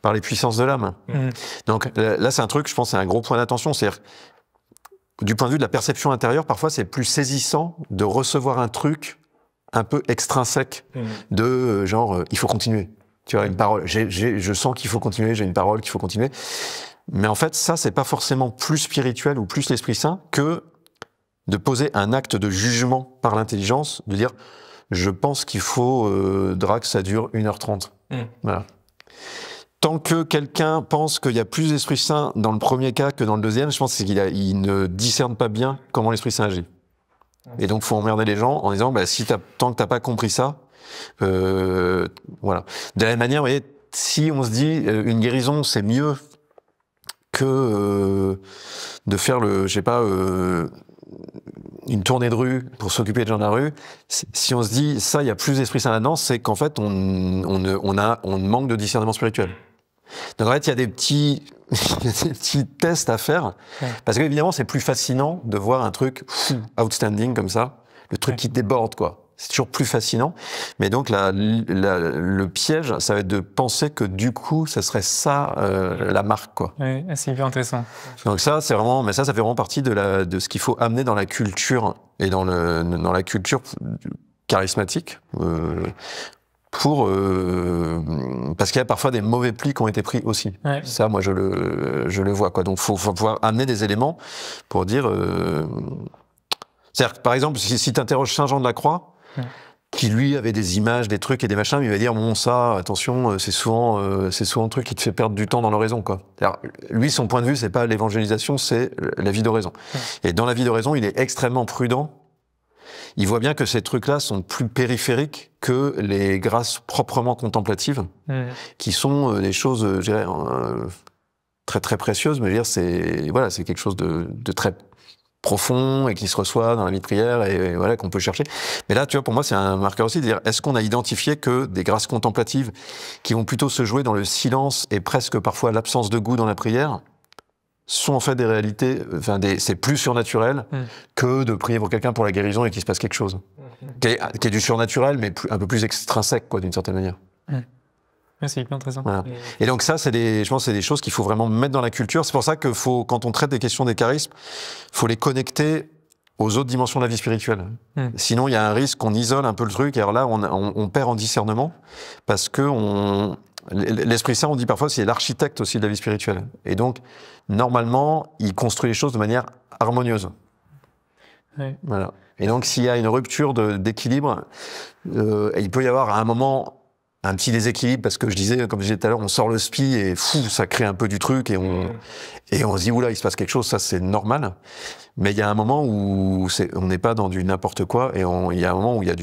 par les puissances de l'âme. Donc là c'est un truc, je pense c'est un gros point d'attention, c'est-à-dire du point de vue de la perception intérieure, parfois c'est plus saisissant de recevoir un truc un peu extrinsèque de genre il faut continuer. Tu vois, une parole, je sens qu'il faut continuer, j'ai une parole qu'il faut continuer. Mais en fait, ça, c'est pas forcément plus spirituel ou plus l'Esprit Saint que de poser un acte de jugement par l'intelligence, de dire je pense qu'il faudra que ça dure 1h30. Voilà. Tant que quelqu'un pense qu'il y a plus d'Esprit Saint dans le premier cas que dans le deuxième, je pense qu'il ne discerne pas bien comment l'Esprit Saint agit. Et donc, faut emmerder les gens en disant, tant que t'as pas compris ça, voilà. De la même manière, vous voyez, si on se dit une guérison, c'est mieux que de faire une tournée de rue pour s'occuper des gens de la rue. Si on se dit ça, il y a plus d'Esprit Saint là-dedans, c'est qu'en fait, on manque de discernement spirituel. Donc en fait, il y a des petits tests à faire, parce qu'évidemment, c'est plus fascinant de voir un truc outstanding comme ça, le truc qui déborde, quoi. C'est toujours plus fascinant. Mais donc le piège, ça va être de penser que du coup, ça serait ça la marque, quoi. Oui, c'est hyper intéressant. Donc ça, ça fait vraiment partie de ce qu'il faut amener dans la culture et dans la culture charismatique. Parce qu'il y a parfois des mauvais plis qui ont été pris aussi. Ouais. Ça, moi, je le vois, quoi. Donc, faut pouvoir amener des éléments pour dire. C'est-à-dire que, par exemple, si tu interroges Saint Jean de la Croix, qui lui avait des images, des trucs et des machins, il va dire bon, ça, attention, c'est souvent un truc qui te fait perdre du temps dans l'oraison, quoi. C'est-à-dire, lui, son point de vue, c'est pas l'évangélisation, c'est la vie d'oraison. Et dans la vie d'oraison, il est extrêmement prudent. Il voit bien que ces trucs-là sont plus périphériques que les grâces proprement contemplatives, qui sont des choses, je dirais, très très précieuses, mais je veux dire, c'est quelque chose de très profond et qui se reçoit dans la vie de prière et voilà, qu'on peut chercher. Mais là, tu vois, pour moi, c'est un marqueur aussi de dire, est-ce qu'on a identifié que des grâces contemplatives qui vont plutôt se jouer dans le silence et presque parfois l'absence de goût dans la prière sont en fait des réalités, c'est plus surnaturel que de prier pour quelqu'un pour la guérison et qu'il se passe quelque chose. Qui est du surnaturel, mais un peu plus extrinsèque, quoi, d'une certaine manière. C'est hyper intéressant. Voilà. Et donc ça, je pense que c'est des choses qu'il faut vraiment mettre dans la culture. C'est pour ça que quand on traite des questions des charismes, faut les connecter aux autres dimensions de la vie spirituelle. Sinon, il y a un risque qu'on isole un peu le truc, et alors là, on perd en discernement, parce que l'Esprit Saint, on dit parfois, c'est l'architecte aussi de la vie spirituelle. Et donc, normalement, il construit les choses de manière harmonieuse. Voilà. Et donc, s'il y a une rupture d'équilibre, il peut y avoir à un moment un petit déséquilibre, parce que comme je disais tout à l'heure, on sort le spi et ça crée un peu du truc et on se dit oula, il se passe quelque chose, ça c'est normal. Mais il y a un moment où on n'est pas dans du n'importe quoi et il y a un moment où il y a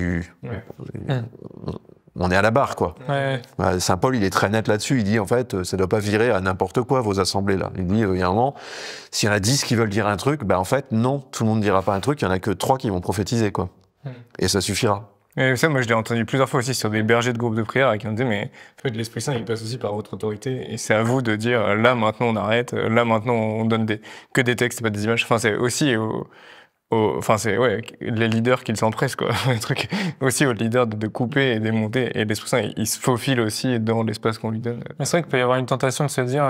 on est à la barre, quoi. Saint Paul, il est très net là-dessus. Il dit, en fait, ça doit pas virer à n'importe quoi, vos assemblées, là. Il dit, il y a un moment, s'il y en a 10 qui veulent dire un truc, en fait, non, tout le monde ne dira pas un truc, il y en a que 3 qui vont prophétiser, quoi. Et ça suffira. Et ça, moi, je l'ai entendu plusieurs fois aussi sur des bergers de groupes de prière qui ont dit, mais en fait, l'Esprit Saint, il passe aussi par votre autorité. Et c'est à vous de dire, là, maintenant, on arrête. Là, maintenant, on donne que des textes et pas des images. Enfin, c'est aussi c'est les leaders qui s'empressent, quoi. Le truc aussi aux leaders de couper et démonter. Et l'Esprit Saint, il se faufile aussi dans l'espace qu'on lui donne. Mais c'est vrai qu'il peut y avoir une tentation de se dire,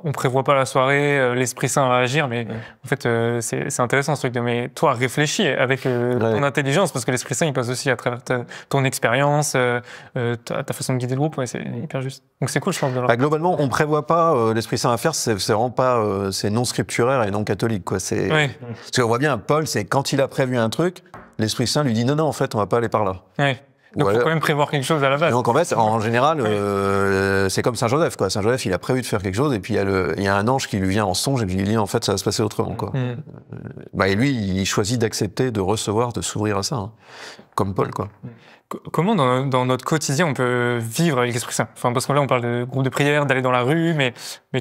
on prévoit pas la soirée, l'Esprit Saint va agir, mais en fait, c'est intéressant ce truc de, mais toi, réfléchis avec ton intelligence, parce que l'Esprit Saint, il passe aussi à travers ton expérience, ta façon de guider le groupe, c'est hyper juste. Donc c'est cool, je pense. Globalement, on prévoit pas l'Esprit Saint à faire, c'est vraiment pas, c'est non scripturaire et non catholique, quoi. Parce qu'on voit bien, Paul, c'est quand il a prévu un truc, l'Esprit Saint lui dit non, en fait, on va pas aller par là. Donc, il faut quand même prévoir quelque chose à la base. Donc, en fait, en général, c'est comme Saint Joseph, quoi. Saint Joseph, il a prévu de faire quelque chose, et puis il y a un ange qui lui vient en songe, et puis il lui dit, en fait, ça va se passer autrement, quoi. Et lui, il choisit d'accepter, de recevoir, de s'ouvrir à ça, hein. Comme Paul, quoi. Comment dans notre quotidien on peut vivre avec l'Esprit Saint? Enfin, parce que là on parle de groupe de prière, d'aller dans la rue, mais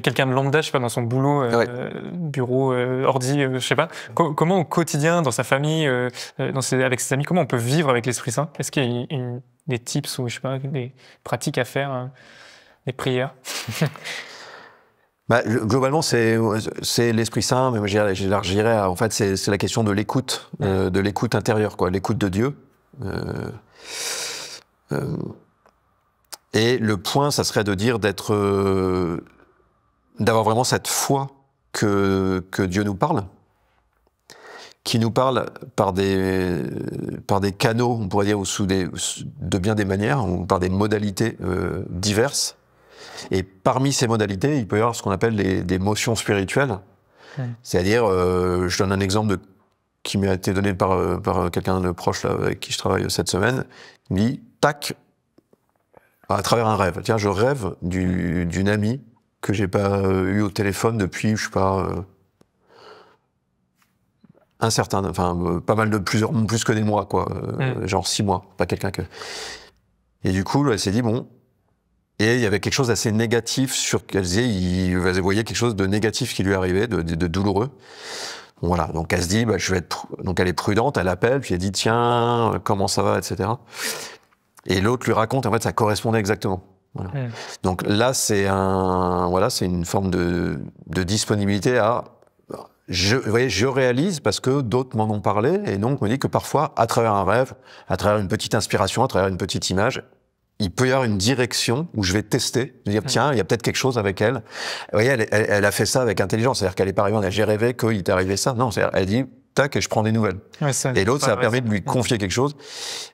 quelqu'un de lambda, je sais pas, dans son boulot, bureau, ordi, je sais pas. Comment au quotidien, dans sa famille, avec ses amis, comment on peut vivre avec l'Esprit Saint? Est-ce qu'il y a des tips ou je sais pas, des pratiques à faire, des prières? Globalement, c'est l'Esprit Saint, mais j'élargirais en fait, c'est la question de l'écoute intérieure, quoi, l'écoute de Dieu. Et le point, ça serait de dire d'avoir vraiment cette foi que Dieu nous parle, qui nous parle par des canaux, on pourrait dire, de bien des manières, ou par des modalités diverses. Et parmi ces modalités, il peut y avoir ce qu'on appelle des motions spirituelles. C'est-à-dire, je donne un exemple qui m'a été donné par quelqu'un de proche là, avec qui je travaille cette semaine. Il me dit, tac, à travers un rêve. Tiens, je rêve d'une amie que j'ai pas eu au téléphone depuis, je sais pas, un certain, enfin, pas mal de plus que des mois, quoi. Genre 6 mois, pas quelqu'un que... Et du coup, elle s'est dit, bon... Et il y avait quelque chose d'assez négatif sur qu'elle disait, il voyait quelque chose de négatif qui lui arrivait, de douloureux. Voilà, donc elle se dit, bah, donc elle est prudente, elle appelle, puis elle dit, tiens, comment ça va, etc. Et l'autre lui raconte, en fait, ça correspondait exactement. Voilà. Donc là, c'est une forme de disponibilité à... vous voyez, je réalise parce que d'autres m'en ont parlé, et donc on me dit que parfois, à travers un rêve, à travers une petite inspiration, à travers une petite image, il peut y avoir une direction où je vais tester, je vais dire, tiens, il y a peut-être quelque chose avec elle. Vous voyez, elle a fait ça avec intelligence, c'est-à-dire qu'elle est pas arrivée, j'ai rêvé qu'il t'est arrivé ça. Non, elle dit, tac, et je prends des nouvelles. Ouais, et l'autre, ça a permis de lui confier quelque chose.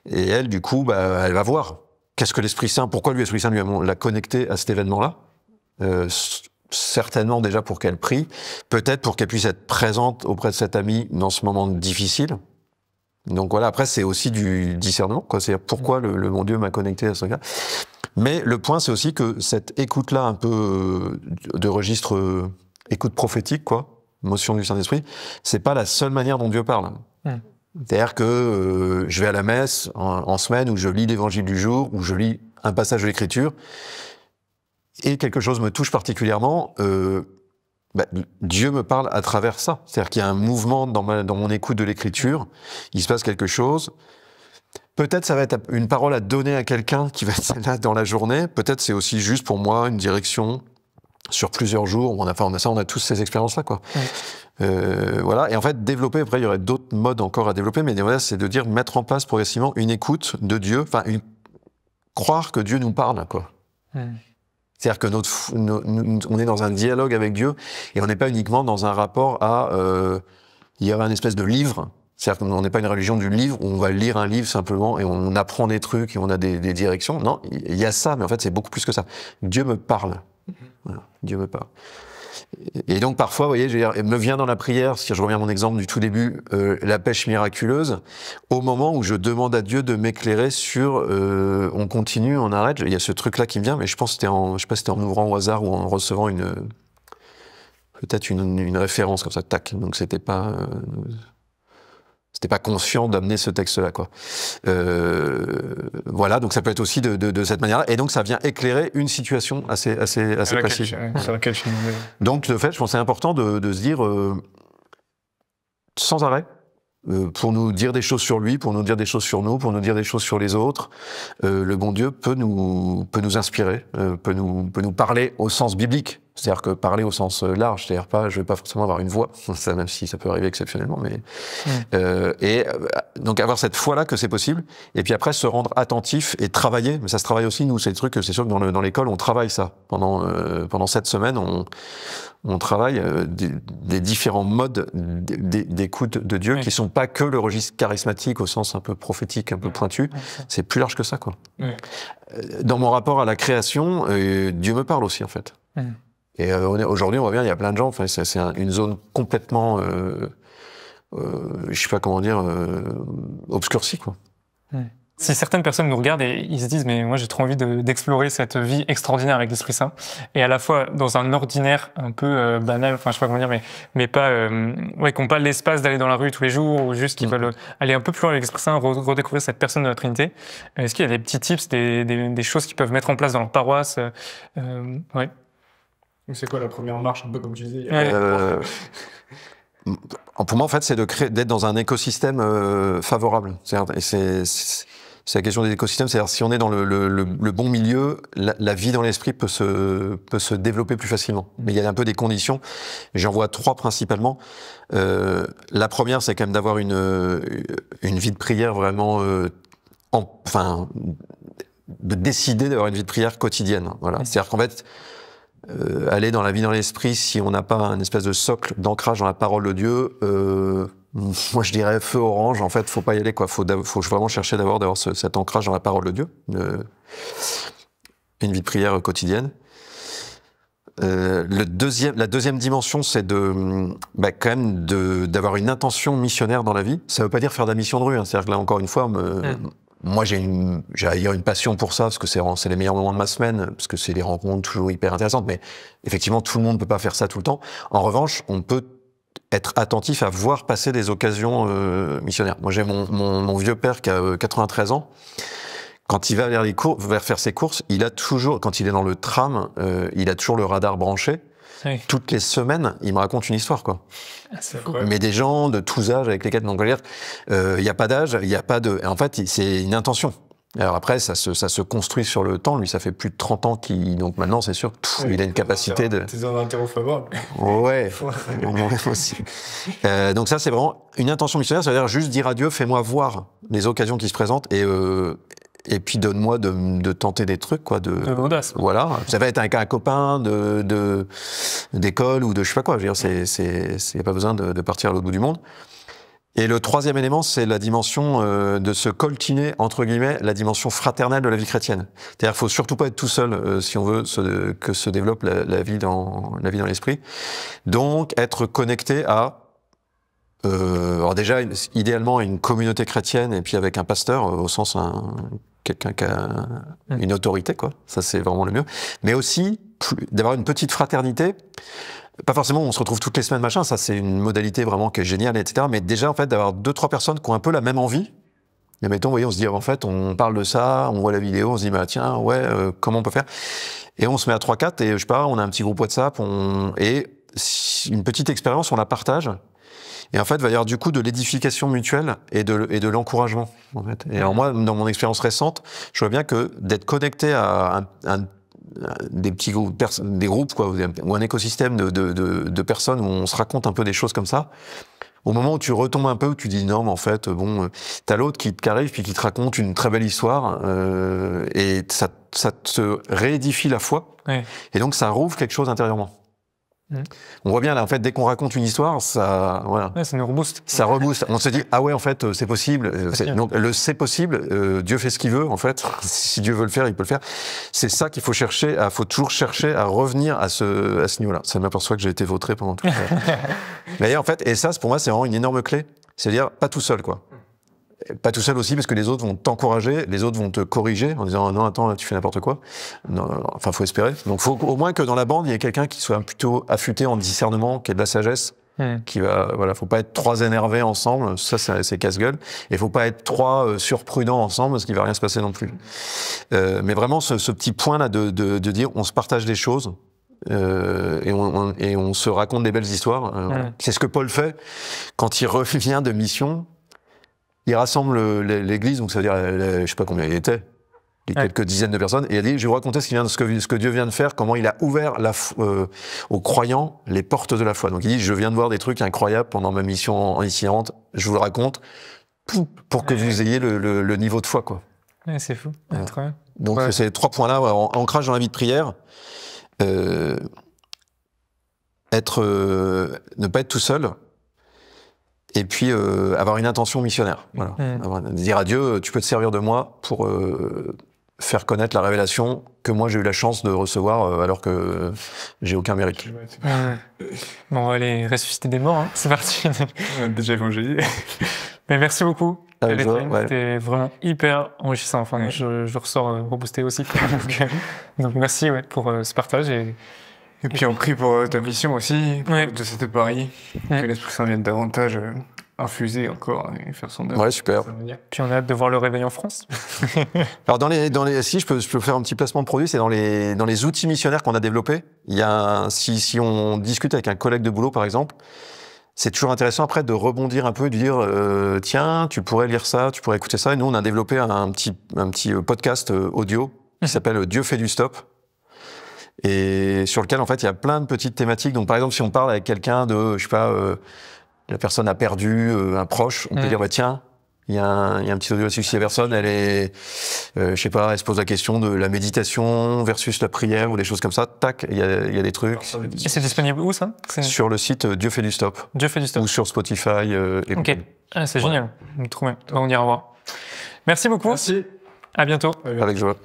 Et elle, du coup, bah, elle va voir. Qu'est-ce que l'Esprit Saint, pourquoi l'Esprit Saint l'a connecté à cet événement-là? Certainement déjà pour qu'elle prie, peut-être pour qu'elle puisse être présente auprès de cette amie dans ce moment difficile. Donc voilà, après c'est aussi du discernement, quoi. C'est pourquoi le bon Dieu m'a connecté à ce gars. Mais le point, c'est aussi que cette écoute-là, un peu de registre écoute prophétique, quoi, motion du Saint-Esprit, c'est pas la seule manière dont Dieu parle. C'est-à-dire que je vais à la messe en semaine, où je lis l'Évangile du jour, où je lis un passage de l'Écriture, et quelque chose me touche particulièrement. Bah, Dieu me parle à travers ça. C'est-à-dire qu'il y a un mouvement dans mon écoute de l'Écriture, il se passe quelque chose. Peut-être ça va être une parole à donner à quelqu'un qui va être là dans la journée. Peut-être c'est aussi juste pour moi une direction sur plusieurs jours. On a tous ces expériences-là, quoi. Voilà. Et en fait, développer, après il y aurait d'autres modes encore à développer, mais voilà, c'est de dire mettre en place progressivement une écoute de Dieu, enfin croire que Dieu nous parle, quoi. C'est-à-dire que on est dans un dialogue avec Dieu et on n'est pas uniquement dans un rapport à... il y a un espèce de livre, c'est-à-dire qu'on n'est pas une religion du livre où on va lire un livre simplement et on apprend des trucs et on a des directions. Non, il y a ça, mais en fait c'est beaucoup plus que ça. Dieu me parle. Voilà, Dieu me parle. Et donc parfois, vous voyez, me vient dans la prière, si je reviens à mon exemple du tout début, la pêche miraculeuse, au moment où je demande à Dieu de m'éclairer sur on continue, on arrête, il y a ce truc-là qui me vient, mais je pense que je sais pas si c'était en ouvrant au hasard ou en recevant peut-être une référence comme ça, tac, donc c'était pas conscient d'amener ce texte-là, quoi. Voilà, donc ça peut être aussi de cette manière-là, et donc ça vient éclairer une situation assez précise. Donc le fait, je pense, c'est important de se dire sans arrêt, pour nous dire des choses sur lui, pour nous dire des choses sur nous, pour nous dire des choses sur les autres. Le bon Dieu peut nous inspirer, peut nous parler au sens biblique. C'est-à-dire que parler au sens large, c'est-à-dire pas, je vais pas forcément avoir une voix, ça, même si ça peut arriver exceptionnellement, mais donc avoir cette foi-là que c'est possible, et puis après se rendre attentif et travailler. Mais ça se travaille aussi, nous, c'est des trucs, c'est sûr que dans l'école on travaille ça pendant 7 semaines, on travaille des différents modes d'écoute de Dieu qui sont pas que le registre charismatique au sens un peu prophétique, un peu pointu. C'est plus large que ça, quoi. Dans mon rapport à la création, Dieu me parle aussi, en fait. Et aujourd'hui, on voit bien, il y a plein de gens, enfin, c'est une zone complètement, je sais pas comment dire, obscurcie, quoi. Si certaines personnes nous regardent et ils se disent, mais moi j'ai trop envie d'explorer cette vie extraordinaire avec l'Esprit Saint, et à la fois dans un ordinaire un peu banal, enfin je sais pas comment dire, mais pas, qui n'ont pas l'espace d'aller dans la rue tous les jours, ou juste qui veulent aller un peu plus loin avec l'Esprit Saint, redécouvrir cette personne de la Trinité. Est-ce qu'il y a des petits tips, des choses qu'ils peuvent mettre en place dans leur paroisse? Ouais. C'est quoi la première marche, un peu comme tu disais? Pour moi, en fait, c'est d'être dans un écosystème favorable. C'est la question des écosystèmes, c'est-à-dire si on est dans le bon milieu, la vie dans l'esprit peut se développer plus facilement. Mais il y a un peu des conditions. J'en vois 3 principalement. La première, c'est quand même d'avoir une vie de prière vraiment, de décider d'avoir une vie de prière quotidienne. Voilà. C'est-à-dire qu'en fait, aller dans la vie dans l'esprit, si on n'a pas un espèce de socle d'ancrage dans la parole de Dieu, moi je dirais feu orange, en fait, faut pas y aller, quoi. Faut vraiment chercher d'avoir cet ancrage dans la parole de Dieu, une vie de prière quotidienne. La deuxième dimension, c'est quand même d'avoir une intention missionnaire dans la vie. Ça veut pas dire faire de la mission de rue. Hein. C'est-à-dire que là, encore une fois, moi, j'ai une passion pour ça, parce que c'est les meilleurs moments de ma semaine, parce que c'est des rencontres toujours hyper intéressantes. Mais effectivement, tout le monde peut pas faire ça tout le temps. En revanche, on peut être attentif à voir passer des occasions missionnaires. Moi, j'ai mon vieux père qui a 93 ans. Quand il va vers faire ses courses, il a toujours, quand il est dans le tram, il a toujours le radar branché. Oui. Toutes les semaines, il me raconte une histoire, quoi. C'est cool. Mais des gens de tous âges avec lesquels, donc, il n'y a pas d'âge, il n'y a pas de, en fait, c'est une intention. Alors après, ça se construit sur le temps. Lui, ça fait plus de 30 ans donc maintenant, c'est sûr, il a une capacité de... T'es dans un terreau favorable. Ouais. Aussi. Donc ça, c'est vraiment une intention missionnaire. Ça veut dire juste dire à Dieu, fais-moi voir les occasions qui se présentent et puis donne-moi de tenter des trucs, quoi. Audace. Voilà. Ça va être avec un copain d'école ou de je sais pas quoi. Je veux dire, y a pas besoin de partir à l'autre bout du monde. Et le troisième élément, c'est la dimension de se coltiner, entre guillemets, la dimension fraternelle de la vie chrétienne. C'est-à-dire qu'il faut surtout pas être tout seul si on veut que se développe la vie dans l'esprit. Donc, être connecté à alors déjà, idéalement, une communauté chrétienne et puis avec un pasteur, au sens quelqu'un qui a une autorité, quoi. Ça, c'est vraiment le mieux. Mais aussi, d'avoir une petite fraternité. Pas forcément, on se retrouve toutes les semaines, machin. Ça, c'est une modalité vraiment qui est géniale, etc. Mais déjà, en fait, d'avoir 2-3 personnes qui ont un peu la même envie. Et mettons, vous voyez, on se dit, en fait, on parle de ça, on voit la vidéo, on se dit, bah, tiens, ouais, comment on peut faire? Et on se met à 3-4 et je sais pas, on a un petit groupe WhatsApp, et une petite expérience, on la partage. Et en fait, il va y avoir du coup de l'édification mutuelle et de l'encouragement, en fait. Et alors moi, dans mon expérience récente, je vois bien que d'être connecté à des petits groupes, des groupes, quoi, ou un écosystème de personnes où on se raconte un peu des choses comme ça, au moment où tu retombes un peu, où tu dis non, mais en fait, bon, t'as l'autre qui arrive puis qui te raconte une très belle histoire, et ça te réédifie la foi, et donc ça rouvre quelque chose intérieurement. On voit bien là, en fait, dès qu'on raconte une histoire, ça, voilà. Ouais, ça nous rebooste. Ça rebooste. On se dit, ah ouais, en fait, c'est possible. Donc, c'est possible. Dieu fait ce qu'il veut, en fait. Si Dieu veut le faire, il peut le faire. C'est ça qu'il faut chercher. Faut toujours chercher à revenir à ce niveau-là. Ça m'aperçoit que j'ai été vautré pendant tout ça. Mais en fait, et ça, pour moi, c'est vraiment une énorme clé. C'est-à-dire, pas tout seul, quoi. Pas tout seul aussi, parce que les autres vont t'encourager, les autres vont te corriger en disant non, attends, là, tu fais n'importe quoi. Non, enfin, faut espérer. Donc, faut au moins que dans la bande, il y ait quelqu'un qui soit plutôt affûté en discernement, qui ait de la sagesse, qui va, voilà, faut pas être 3 énervés ensemble, ça, c'est casse-gueule. Et faut pas être 3 surprudents ensemble, parce qu'il va rien se passer non plus. Mais vraiment, ce petit point-là de dire, on se partage des choses. Et on se raconte des belles histoires. C'est ce que Paul fait quand il revient de mission. Il rassemble l'église, donc ça veut dire, je sais pas combien il était, quelques dizaines de personnes, et il a dit, je vais vous raconter ce que Dieu vient de faire, comment il a ouvert aux croyants les portes de la foi. Donc il dit, je viens de voir des trucs incroyables pendant ma mission itinérante, je vous le raconte, pour que vous ayez le niveau de foi, quoi. Ouais, c'est fou. Très bien. Donc ces 3 points-là, ancrage dans la vie de prière, ne pas être tout seul, et puis avoir une intention missionnaire. Voilà. Dire à Dieu, tu peux te servir de moi pour faire connaître la révélation que moi j'ai eu la chance de recevoir alors que j'ai aucun mérite. Bon, on va aller ressusciter des morts, hein. C'est parti. Déjà évangélisé. Mais merci beaucoup. Ouais. C'était vraiment hyper enrichissant. Enfin, je ressors reboosté aussi. Donc merci pour ce partage. Et puis on prie pour ta mission aussi, de cette Paris, que l'Esprit Saint vienne davantage infuser encore et faire son œuvre. Ouais, super. Puis on a hâte de voir le réveil en France. Alors si je peux faire un petit placement de produit, c'est dans les outils missionnaires qu'on a développés. Il y a si on discute avec un collègue de boulot par exemple, c'est toujours intéressant après de rebondir un peu et de dire tiens, tu pourrais lire ça, tu pourrais écouter ça. Et nous on a développé un petit podcast audio qui s'appelle Dieu fait du stop. Et sur lequel, en fait, il y a plein de petites thématiques. Donc, par exemple, si on parle avec quelqu'un de, je sais pas, la personne a perdu un proche, on peut dire, bah, tiens, il y a un petit audio là-dessus. Si la personne, elle est, je sais pas, elle se pose la question de la méditation versus la prière ou des choses comme ça, tac, il y a des trucs. Et c'est disponible où, ça? Sur le site Dieu fait du stop. Dieu fait du stop. Ou sur Spotify. Ok, c'est génial. Trop bien. On ira voir. Merci beaucoup. Merci. À bientôt. Avec joie.